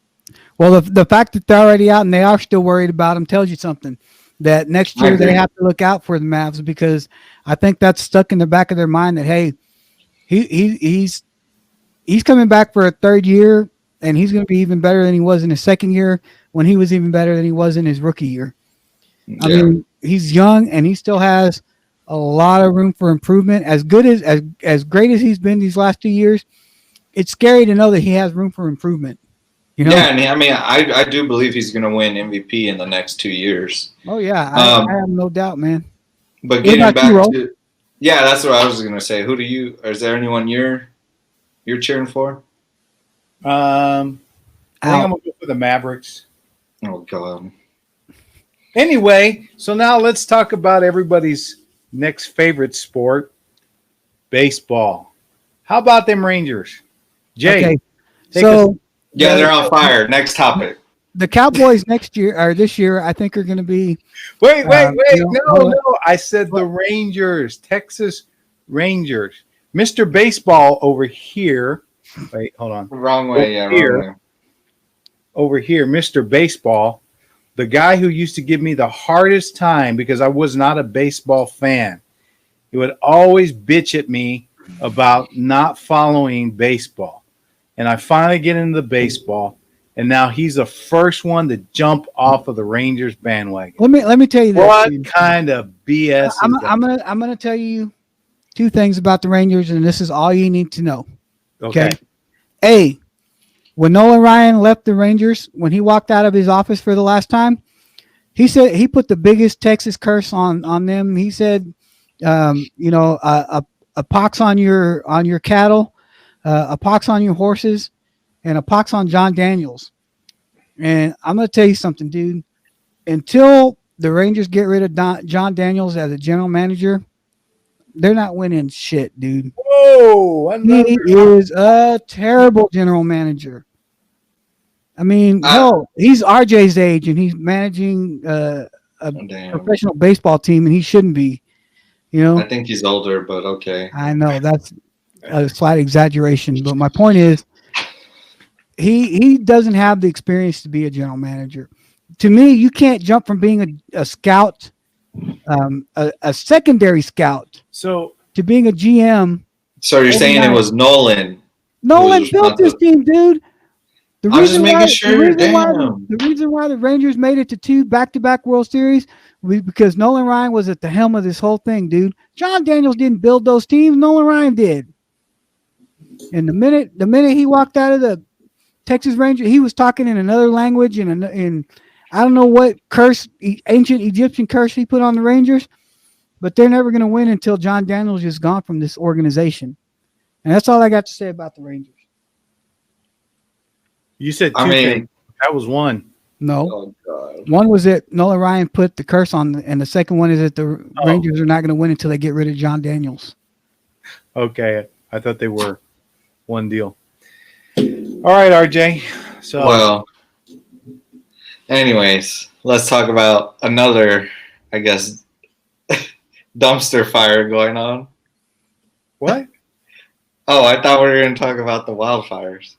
S3: Well, the fact that they're already out and they are still worried about him tells you something. That next year they have to look out for the Mavs because I think that's stuck in the back of their mind that, hey, he's coming back for a 3rd year and he's going to be even better than he was in his 2nd year when he was even better than he was in his rookie year. Yeah. I mean, he's young and he still has a lot of room for improvement. As good as great as he's been these last 2 years, it's scary to know that he has room for improvement.
S1: Yeah, and I mean, I do believe he's going to win MVP in the next 2 years.
S3: Oh yeah, I have no doubt, man.
S1: But getting back to, that's what I was going to say. Is there anyone you're cheering for?
S2: I think I'm going to go for the Mavericks.
S1: Oh God.
S2: Anyway, so now let's talk about everybody's next favorite sport, baseball. How about them Rangers? Jay.
S3: Okay.
S1: Yeah, they're on fire. Next topic.
S3: The Cowboys next year or this year, I think are going to be.
S2: Wait! No! I said the Rangers, Texas Rangers. Mr. Baseball over here. Wait, hold on.
S1: Wrong way.
S2: Wrong
S1: way.
S2: Over here, Mr. Baseball, the guy who used to give me the hardest time because I was not a baseball fan. He would always bitch at me about not following baseball. And I finally get into the baseball, and now he's the first one to jump off of the Rangers bandwagon.
S3: Let me tell you this.
S2: What kind of BS?
S3: I'm gonna tell you 2 things about the Rangers, and this is all you need to know. Okay. A, when Nolan Ryan left the Rangers, when he walked out of his office for the last time, he said he put the biggest Texas curse on them. He said, a pox on your cattle. A pox on your horses, and a pox on John Daniels. And I'm going to tell you something, dude. Until the Rangers get rid of John Daniels as a general manager, they're not winning shit, dude.
S2: Whoa!
S3: He is a terrible general manager. I mean, hell, he's RJ's age and he's managing a professional baseball team, and he shouldn't be. You know,
S1: I think he's older, but okay.
S3: I know that's a slight exaggeration, but my point is, he doesn't have the experience to be a general manager. To me, you can't jump from being a scout, a secondary scout,
S2: So
S3: to being a GM.
S1: So you're saying it was Nolan?
S3: Nolan built this team, dude. The
S1: I was just making sure.
S3: The reason why the Rangers made it to 2 back-to-back World Series was because Nolan Ryan was at the helm of this whole thing, dude. John Daniels didn't build those teams. Nolan Ryan did. And the minute he walked out of the Texas Rangers, he was talking in another language in I don't know what curse, ancient Egyptian curse he put on the Rangers, but they're never going to win until John Daniels is gone from this organization. And that's all I got to say about the Rangers.
S2: you said two things. That was one.
S3: No. Oh, one was that Nolan Ryan put the curse on, and the second one is that the Rangers are not going to win until they get rid of John Daniels.
S2: Okay. I thought they were one deal. All right, RJ. So,
S1: well, anyways, let's talk about another, I guess, dumpster fire going on.
S2: What?
S1: Oh, I thought we were going to talk about the wildfires.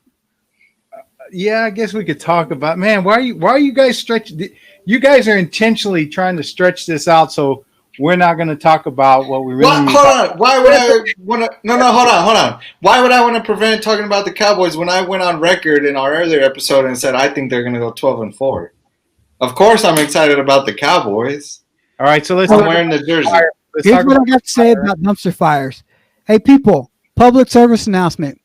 S2: Yeah, I guess we could talk about. Man, why are you guys stretching? You guys are intentionally trying to stretch this out, so we're not going to talk about what we really.
S1: Hold on. Why would I want to? No, hold on. Why would I want to prevent talking about the Cowboys when I went on record in our earlier episode and said I think they're going to go 12-4? Of course, I'm excited about the Cowboys.
S2: All right, so
S1: I'm wearing the jersey.
S3: Here's what I got to say about dumpster fires. Hey, people, public service announcement.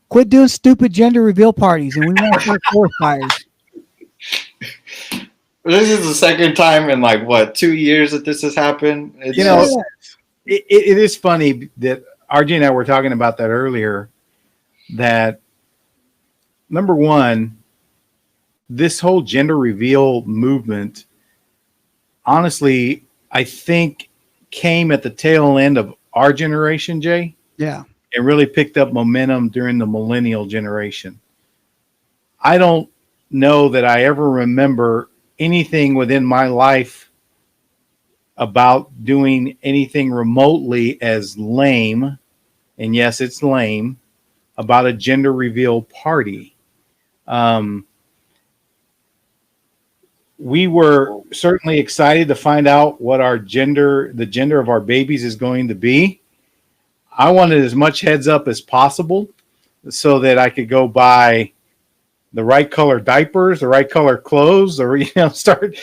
S3: Quit doing stupid gender reveal parties, and we want to start forest fires.
S1: This is the second time in 2 years that this has happened.
S2: It is funny that RJ and I were talking about that earlier. That number one, this whole gender reveal movement, honestly, I think came at the tail end of our generation, Jay.
S3: Yeah.
S2: It really picked up momentum during the millennial generation. I don't know that I ever remember anything within my life about doing anything remotely as lame, and yes, it's lame, about a gender reveal party. We were certainly excited to find out what the gender of our babies is going to be. I wanted as much heads up as possible so that I could go buy the right color diapers, the right color clothes, or start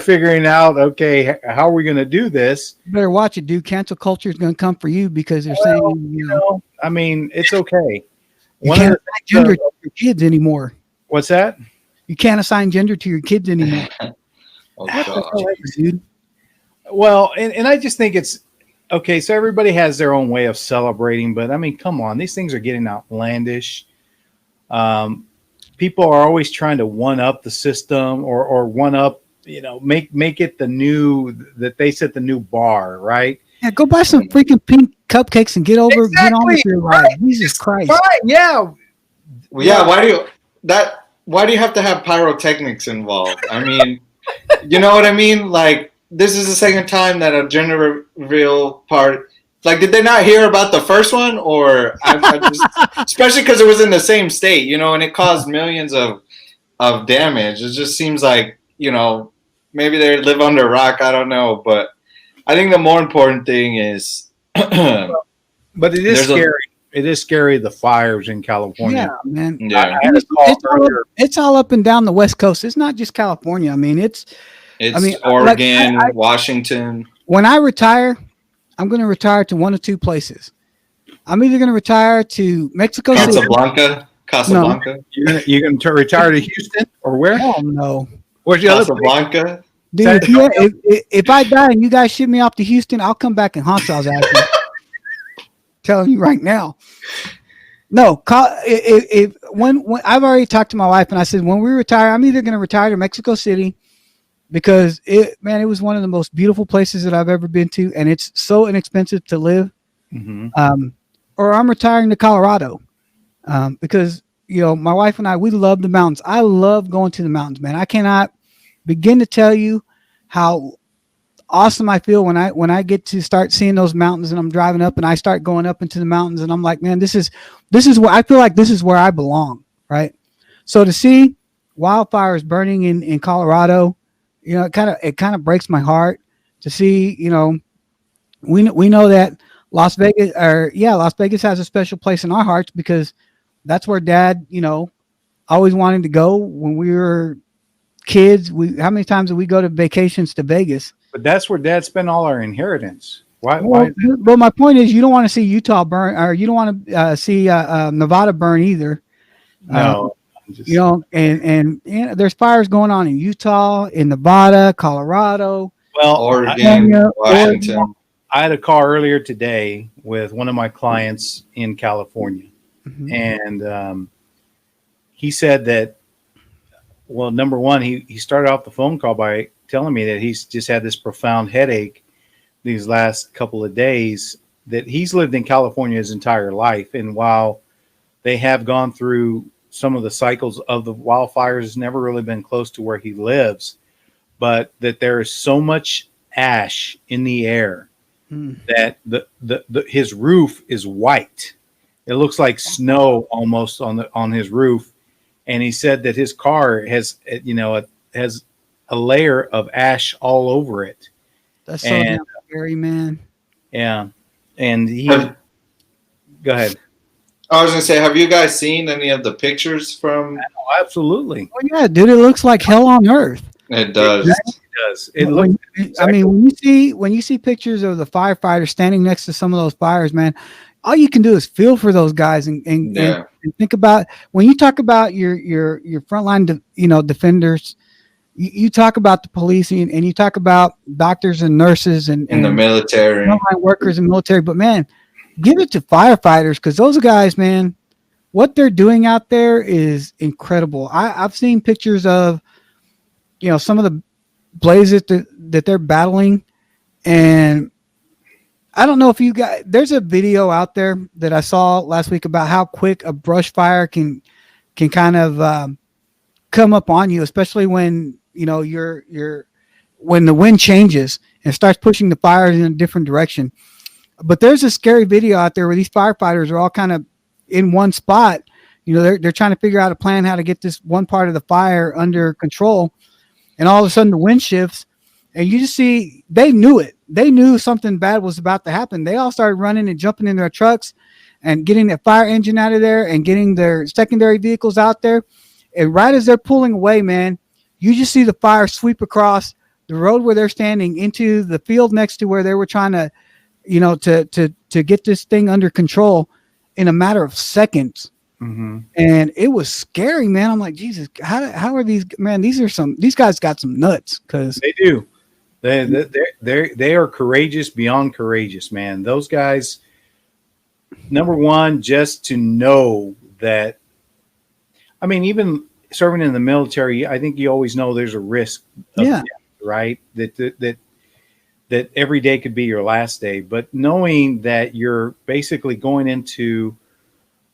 S2: figuring out, okay, how are we going to do this?
S3: You better watch it, dude. Cancel culture is going to come for you because they're saying,
S2: I mean, it's okay.
S3: You can't assign gender to your kids anymore.
S2: What's that?
S3: You can't assign gender to your kids anymore.
S1: Oh, God.
S3: Dude.
S2: Well, and I just think it's okay. So everybody has their own way of celebrating, but I mean, come on, these things are getting outlandish. People are always trying to one up the system or one up, make it that they set the new bar, right?
S3: Yeah, go buy some freaking pink cupcakes and get on with your life.
S2: Right.
S3: Jesus Christ.
S2: Right, yeah.
S1: Well, yeah, why do you have to have pyrotechnics involved? I mean, you know what I mean? This is the second time that a gender reveal part. Did they not hear about the first one? Or I just, especially because it was in the same state, and it caused millions of damage. It just seems like, maybe they live under a rock. I don't know. But I think the more important thing is.
S2: But it is scary. It is scary, the fires in California.
S3: Yeah, man.
S1: Yeah.
S3: It's all up and down the West Coast. It's not just California. I mean, it's
S1: Oregon, Washington.
S3: When I retire, I'm going to retire to one of two places. I'm either going to retire to Mexico City.
S1: Casablanca.
S2: No. You're going to retire to Houston or where?
S3: Oh, no.
S2: Where's the
S1: Casablanca?
S2: other place?
S3: Dude, if I die and you guys ship me off to Houston, I'll come back and haunt y'all's ass. Telling you right now. No, when I've already talked to my wife and I said, when we retire, I'm either going to retire to Mexico City because it was one of the most beautiful places that I've ever been to, and it's so inexpensive to live. Or I'm retiring to Colorado, because my wife and I, we love the mountains. I love going to the mountains, man. I cannot begin to tell you how awesome I feel when I get to start seeing those mountains, and I'm driving up and I start going up into the mountains, and I'm like, man, this is where I feel like this is where I belong, right? So to see wildfires burning in Colorado, it kind of breaks my heart to see. We know that Las Vegas has a special place in our hearts because that's where Dad, always wanted to go when we were kids. How many times did we go to vacations to Vegas?
S2: But that's where Dad spent all our inheritance. Why?
S3: But my point is, you don't want to see Utah burn, or you don't want to see Nevada burn either.
S2: No.
S3: And there's fires going on in Utah, in Nevada, Colorado,
S1: Oregon, Washington.
S2: I had a call earlier today with one of my clients in California, and he said that, well, number one, he started off the phone call by telling me that he's just had this profound headache these last couple of days, that he's lived in California his entire life. And while they have gone through some of the cycles of the wildfires, has never really been close to where he lives, but that there is so much ash in the air that his roof is white. It looks like snow almost on his roof. And he said that his car has a layer of ash all over it.
S3: That's so scary, man.
S2: Yeah. And go ahead.
S1: I was going to say, have you guys seen any of the pictures from?
S2: Oh, absolutely.
S3: Oh, yeah, dude, it looks like hell on earth.
S1: It does.
S2: It does. It looks.
S3: I mean, when you see pictures of the firefighters standing next to some of those fires, man, all you can do is feel for those guys and think about, when you talk about your frontline, defenders. You talk about the police, and you talk about doctors and nurses and
S1: the military,
S3: frontline workers and military. But man, give it to firefighters, because those guys, man, what they're doing out there is incredible. I've seen pictures of, some of the blazes that they're battling, and I don't know if you guys, there's a video out there that I saw last week about how quick a brush fire can kind of come up on you, especially when when the wind changes and starts pushing the fires in a different direction. But there's a scary video out there where these firefighters are all kind of in one spot. They're trying to figure out a plan how to get this one part of the fire under control. And all of a sudden the wind shifts, and you just see, they knew it. They knew something bad was about to happen. They all started running and jumping in their trucks and getting their fire engine out of there and getting their secondary vehicles out there. And right as they're pulling away, man, you just see the fire sweep across the road where they're standing into the field next to where they were trying to, to get this thing under control in a matter of seconds. And it was scary, man. I'm like, Jesus, how are these, man? These guys got some nuts, because
S2: they do. They are courageous beyond courageous, man. Those guys, number one, just to know that, I mean, even serving in the military, I think you always know there's a risk of death, right? That every day could be your last day. But knowing that you're basically going into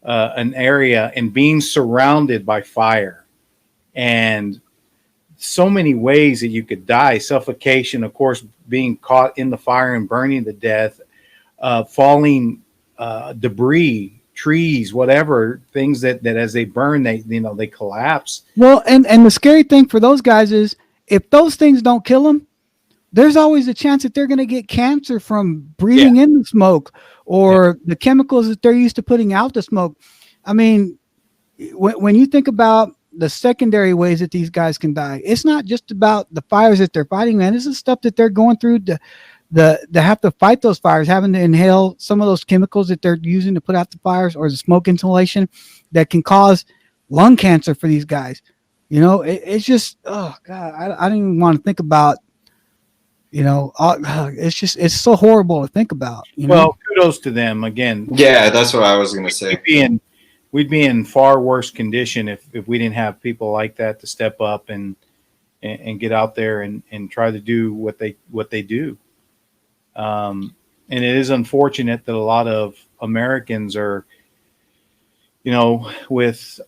S2: an area and being surrounded by fire, and so many ways that you could die: suffocation, of course, being caught in the fire and burning to death, falling debris, trees, whatever, things that as they burn, they collapse.
S3: Well, and the scary thing for those guys is, if those things don't kill them, there's always a chance that they're going to get cancer from breathing in the smoke, or the chemicals that they're used to putting out the smoke. I mean, when you think about the secondary ways that these guys can die, it's not just about the fires that they're fighting, man. This is stuff that they're going through to have to fight those fires, having to inhale some of those chemicals that they're using to put out the fires, or the smoke inhalation that can cause lung cancer for these guys. It's just, oh God, I don't even want to think about, it's so horrible to think about.
S2: Well, kudos to them again.
S1: Yeah, that's what I was going to say.
S2: We'd be in far worse condition if we didn't have people like that to step up and and get out there and try to do what they do. And it is unfortunate that a lot of Americans are, with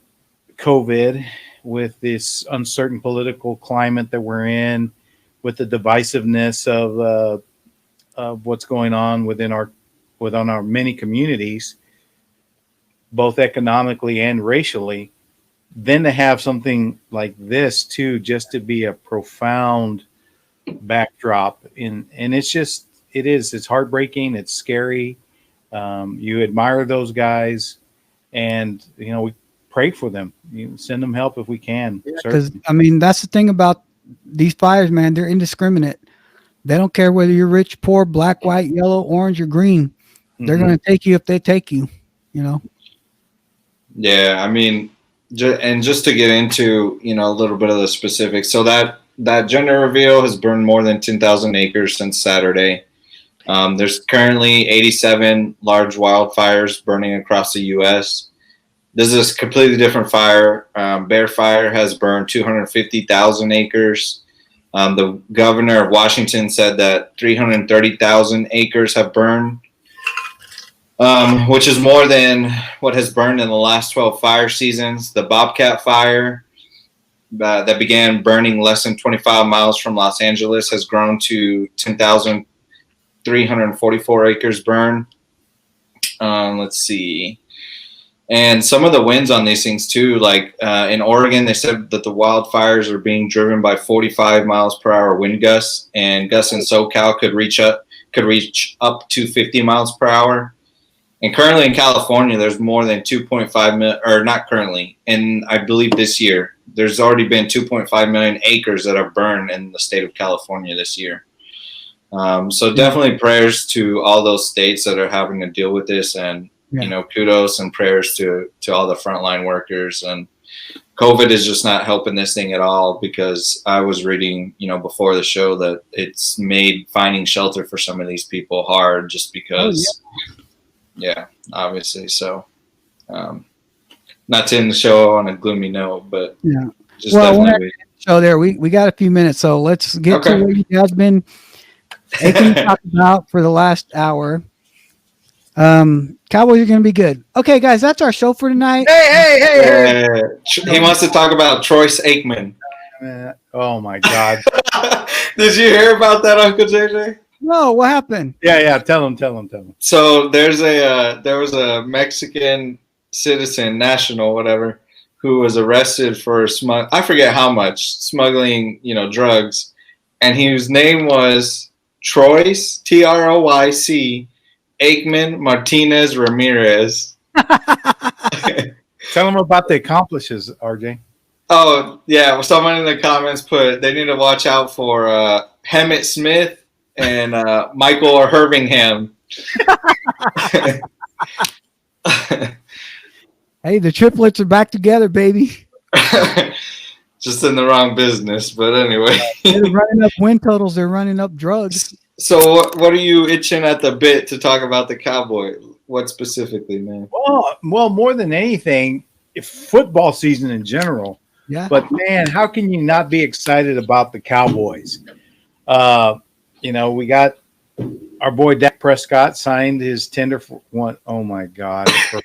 S2: COVID, with this uncertain political climate that we're in, with the divisiveness of what's going on within our many communities, both economically and racially, then to have something like this too, just to be a profound backdrop and it's heartbreaking. It's scary. You admire those guys, and we pray for them. You send them help if we can.
S3: Because that's the thing about these fires, man. They're indiscriminate. They don't care whether you're rich, poor, black, white, yellow, orange, or green. They're going to take you if they take you.
S1: Yeah, and just to get into a little bit of the specifics. So that gender reveal has burned more than 10,000 acres since Saturday. There's currently 87 large wildfires burning across the U.S. This is a completely different fire. Bear Fire has burned 250,000 acres. The governor of Washington said that 330,000 acres have burned, which is more than what has burned in the last 12 fire seasons. The Bobcat Fire that began burning less than 25 miles from Los Angeles has grown to 10,344 acres burned. Let's see. And some of the winds on these things too, like in Oregon, they said that the wildfires are being driven by 45 miles per hour wind gusts, and gusts in SoCal could reach up to 50 miles per hour. And currently in California, there's more than 2.5 million, or not currently, and I believe this year, there's already been 2.5 million acres that are burned in the state of California this year. So definitely prayers to all those states that are having to deal with this, and kudos and prayers to all the frontline workers. And COVID is just not helping this thing at all, because I was reading, before the show that it's made finding shelter for some of these people hard, just because, obviously. So, not to end the show on a gloomy note, but just definitely.
S3: So there, we got a few minutes, so let's get to what you guys been aching to talk about for the last hour. Cowboys are going to be good. Okay, guys, that's our show for tonight.
S1: Hey. He wants to talk about Troyce Aikman.
S2: Oh my God.
S1: Did you hear about that, Uncle JJ?
S3: No, what happened?
S2: Yeah. Tell him.
S1: So there was a Mexican citizen, national, whatever, who was arrested for I forget how much, smuggling, drugs. And his name was Troyce, Troyc, Aikman Martinez Ramirez.
S2: Tell them about the accomplices, RJ.
S1: Oh, yeah. Someone in the comments put they need to watch out for Hemmett Smith and Michael Hervingham.
S3: Hey, the triplets are back together, baby.
S1: Just in the wrong business. But anyway.
S3: They're running up win totals. They're running up drugs.
S1: So what are you itching at the bit to talk about the Cowboy? What specifically, man?
S2: Well, more than anything, football season in general.
S3: Yeah.
S2: But man, how can you not be excited about the Cowboys? We got our boy Dak Prescott signed his tender for one. Oh my God!
S1: I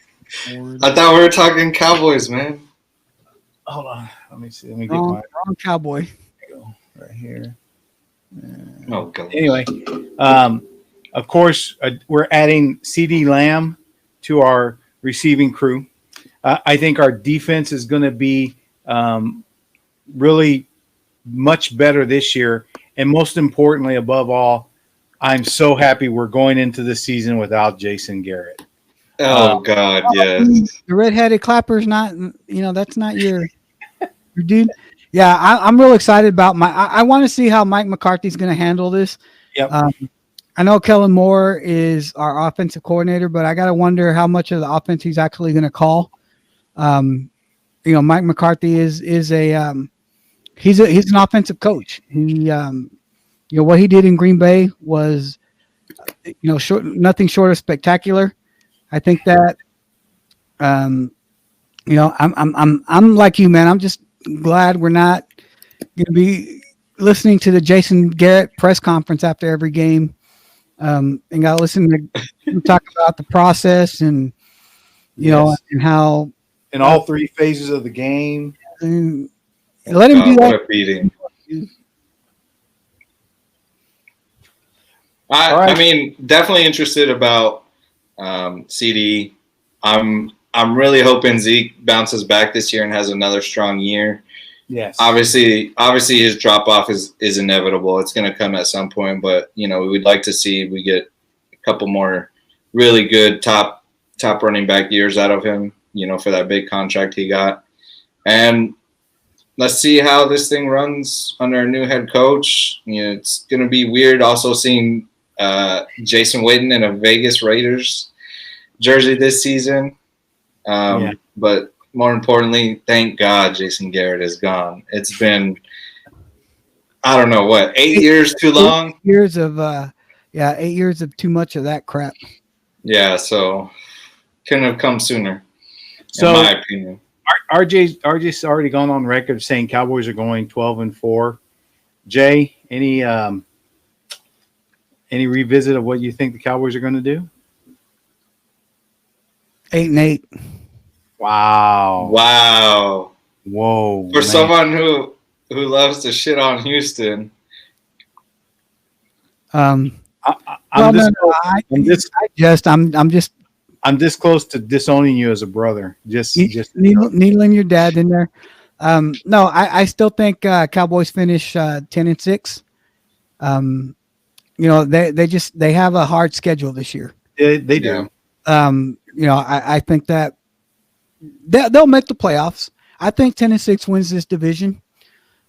S1: thought we were talking Cowboys, man.
S2: Hold on, let me see. Let me get my
S3: wrong Cowboy.
S2: Right here.
S1: Oh God.
S2: Anyway, of course, we're adding CeeDee Lamb to our receiving crew. I think our defense is going to be really much better this year. And most importantly, above all, I'm so happy we're going into the season without Jason Garrett.
S1: Oh, God, yes.
S3: The redheaded clapper's not, that's not your dude. Yeah, I'm real excited about I want to see how Mike McCarthy's going to handle this.
S2: Yep.
S3: I know Kellen Moore is our offensive coordinator, but I got to wonder how much of the offense he's actually going to call. Mike McCarthy is a he's an offensive coach. He what he did in Green Bay was nothing short of spectacular. I think that I'm like you, man. I'm just glad we're not going to be listening to the Jason Garrett press conference after every game, and got to listen to him talk about the process and you know and how
S2: in all three phases of the game.
S3: And let him do that.
S1: What a beating.
S2: Right.
S1: I mean, definitely interested about CD. I'm really hoping Zeke bounces back this year and has another strong year.
S2: Yes.
S1: Obviously his drop off is inevitable. It's going to come at some point, but we would like to see we get a couple more really good top running back years out of him, for that big contract he got. And let's see how this thing runs under a new head coach. It's going to be weird also seeing Jason Witten in a Vegas Raiders jersey this season. But more importantly, thank God Jason Garrett is gone. It's been, I don't know what, 8 years too long?
S3: 8 years of 8 years of too much of that crap.
S1: Yeah, so couldn't have come sooner,
S2: so,
S1: in my opinion.
S2: RJ's already gone on record saying Cowboys are going 12-4. Jay, any revisit of what you think the Cowboys are going to do?
S3: 8-8.
S2: Wow. Whoa.
S1: For someone who loves to shit on Houston.
S2: I'm this close to disowning you as a brother. Just
S3: needling your dad in there. No, I still think Cowboys finish 10-6. They have a hard schedule this year.
S2: They do.
S3: I think that they'll make the playoffs. I think 10-6 wins this division.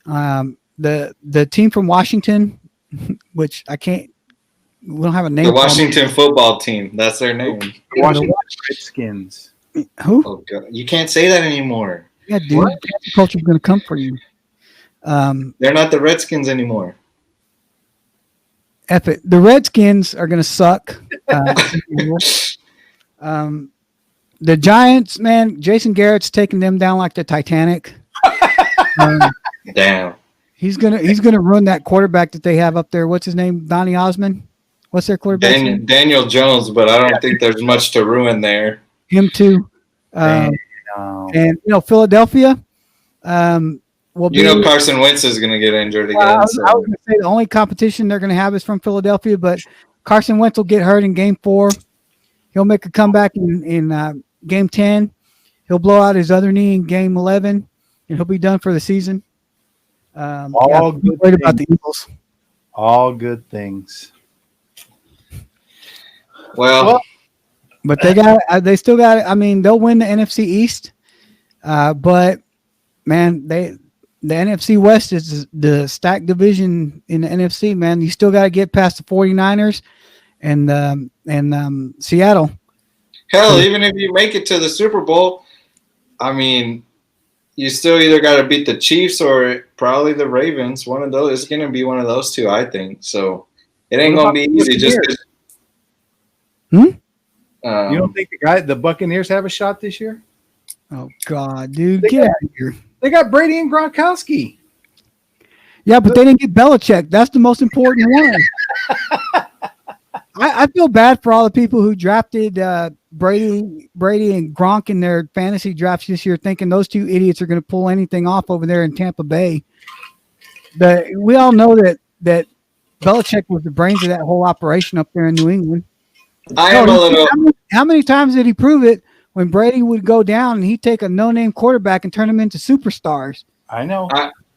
S3: The team from Washington, which we don't have a name.
S1: The Washington football team. That's their name.
S2: The Washington Redskins.
S3: Who?
S1: Oh, God. You can't say that anymore.
S3: Yeah, dude. Cancel culture's going to come for you.
S1: They're not the Redskins anymore.
S3: F it. The Redskins are going to suck. The Giants, man, Jason Garrett's taking them down like the Titanic.
S1: Damn.
S3: He's gonna run that quarterback that they have up there. What's his name? Donnie Osmond. What's their quarterback name?
S1: Daniel Jones, but I don't think there's much to ruin there.
S3: Him too. And Philadelphia. Carson
S1: Wentz is going to get injured again.
S3: I was going to say the only competition they're going to have is from Philadelphia, but Carson Wentz will get hurt in Game 4. He'll make a comeback in Game 10. He'll blow out his other knee in Game 11, and he'll be done for the season.
S2: All good
S3: worried about the Eagles.
S2: All good things.
S1: Well,
S3: but they still got. I mean, they'll win the NFC East, but man, the NFC West is the stacked division in the NFC. Man, you still got to get past the 49ers and Seattle.
S1: Hell, even if you make it to the Super Bowl, I mean, you still either got to beat the Chiefs or probably the Ravens. One of those is going to be one of those two, I think. So it ain't going to be easy.
S2: You don't think the Buccaneers have a shot this year?
S3: Oh God, dude, get out of here!
S2: They got Brady and Gronkowski.
S3: Yeah, but they didn't get Belichick. That's the most important one. I feel bad for all the people who drafted Brady and Gronk in their fantasy drafts this year, thinking those two idiots are going to pull anything off over there in Tampa Bay. We all know that Belichick was the brains of that whole operation up there in New England. How many times did he prove it when Brady would go down and he'd take a no-name quarterback and turn them into superstars?
S2: I know.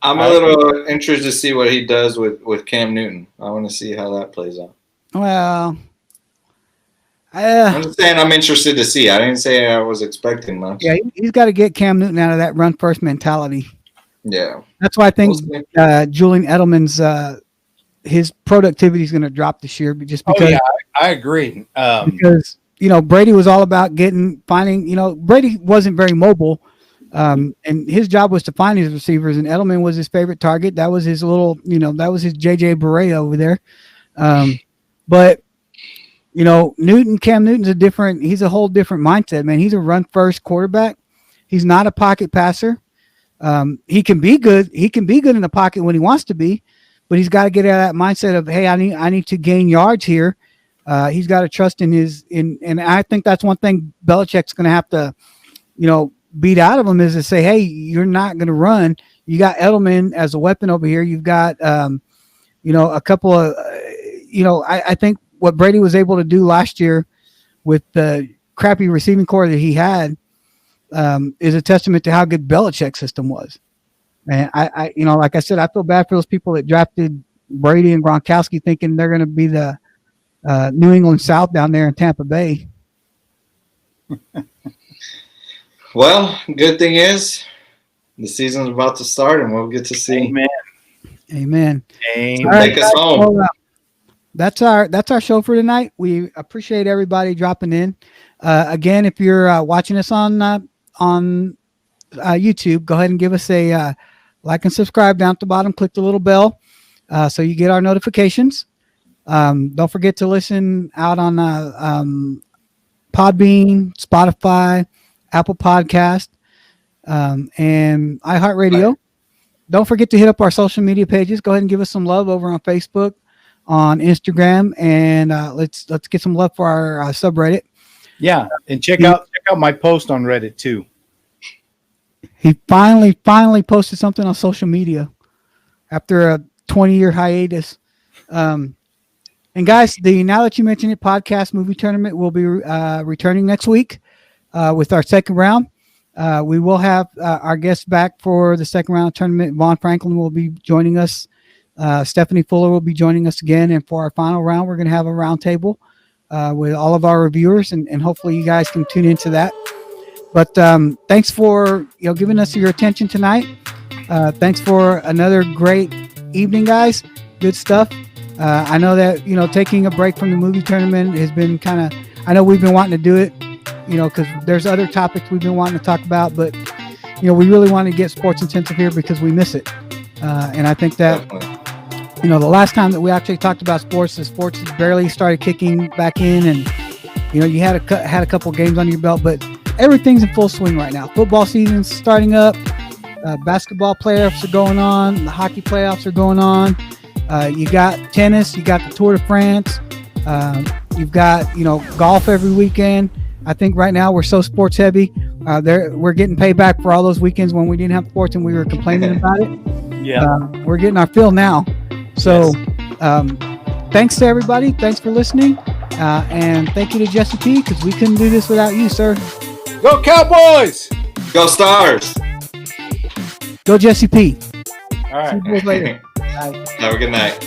S1: I'm a little interested to see what he does with Cam Newton. I want to see how that plays out.
S3: Well,
S1: I'm just saying I'm interested to see. I didn't say I was expecting much.
S3: Yeah, he's got to get Cam Newton out of that run-first mentality.
S1: Yeah.
S3: That's why I think Julian Edelman's his productivity is going to drop this year, just because.
S2: Oh, yeah, I agree.
S3: Because Brady was all about finding. Brady wasn't very mobile, and his job was to find his receivers, and Edelman was his favorite target. That was his little, that was his JJ Barea over there. But Cam Newton's he's a whole different mindset, man. He's a run first quarterback. He's not a pocket passer. He can be good. He can be good in the pocket when he wants to be, but he's got to get out of that mindset of, hey, I need to gain yards here. He's got to trust and I think that's one thing Belichick's going to have to, beat out of him is to say, hey, you're not going to run. You got Edelman as a weapon over here. You've got, a couple of, I think what Brady was able to do last year with the crappy receiving core that he had is a testament to how good Belichick's system was. And I like I said, I feel bad for those people that drafted Brady and Gronkowski thinking they're going to be the New England South down there in Tampa Bay.
S1: Well, good thing is the season's about to start, and we'll get to see.
S3: Amen.
S1: All right, take us home.
S3: Well, that's our show for tonight. We appreciate everybody dropping in. Again, if you're watching us on YouTube, go ahead and give us a like and subscribe down at the bottom. Click the little bell so you get our notifications. Don't forget to listen out on Podbean, Spotify, Apple Podcast, and iHeartRadio. Right. Don't forget to hit up our social media pages. Go ahead and give us some love over on Facebook, on Instagram, and let's get some love for our subreddit.
S2: Yeah, and check out my post on Reddit too.
S3: He finally posted something on social media after a 20-year hiatus. And guys, the Now That You Mention It podcast movie tournament will be returning next week with our second round. We will have our guests back for the second round tournament. Vaughn Franklin will be joining us. Stephanie Fuller will be joining us again. And for our final round, we're going to have a round table with all of our reviewers, and hopefully you guys can tune into that. But thanks for giving us your attention tonight. Thanks for another great evening, guys. Good stuff. I know that taking a break from the movie tournament has been I know we've been wanting to do it, because there's other topics we've been wanting to talk about, but we really want to get sports intensive here because we miss it. And I think that the last time that we actually talked about sports, the sports barely started kicking back in, and you had a couple games under your belt, but everything's in full swing right now. Football season's starting up. Basketball playoffs are going on. The hockey playoffs are going on. You got tennis. You got the Tour de France. You've got golf every weekend. I think right now we're so sports heavy. We're getting payback for all those weekends when we didn't have sports and we were complaining about it.
S2: Yeah,
S3: we're getting our fill now. So, thanks to everybody. Thanks for listening, and thank you to Jesse P, because we couldn't do this without you, sir.
S2: Go Cowboys!
S1: Go Stars!
S3: Go Jesse P.
S2: All right.
S3: See you boys later.
S1: Have a good night.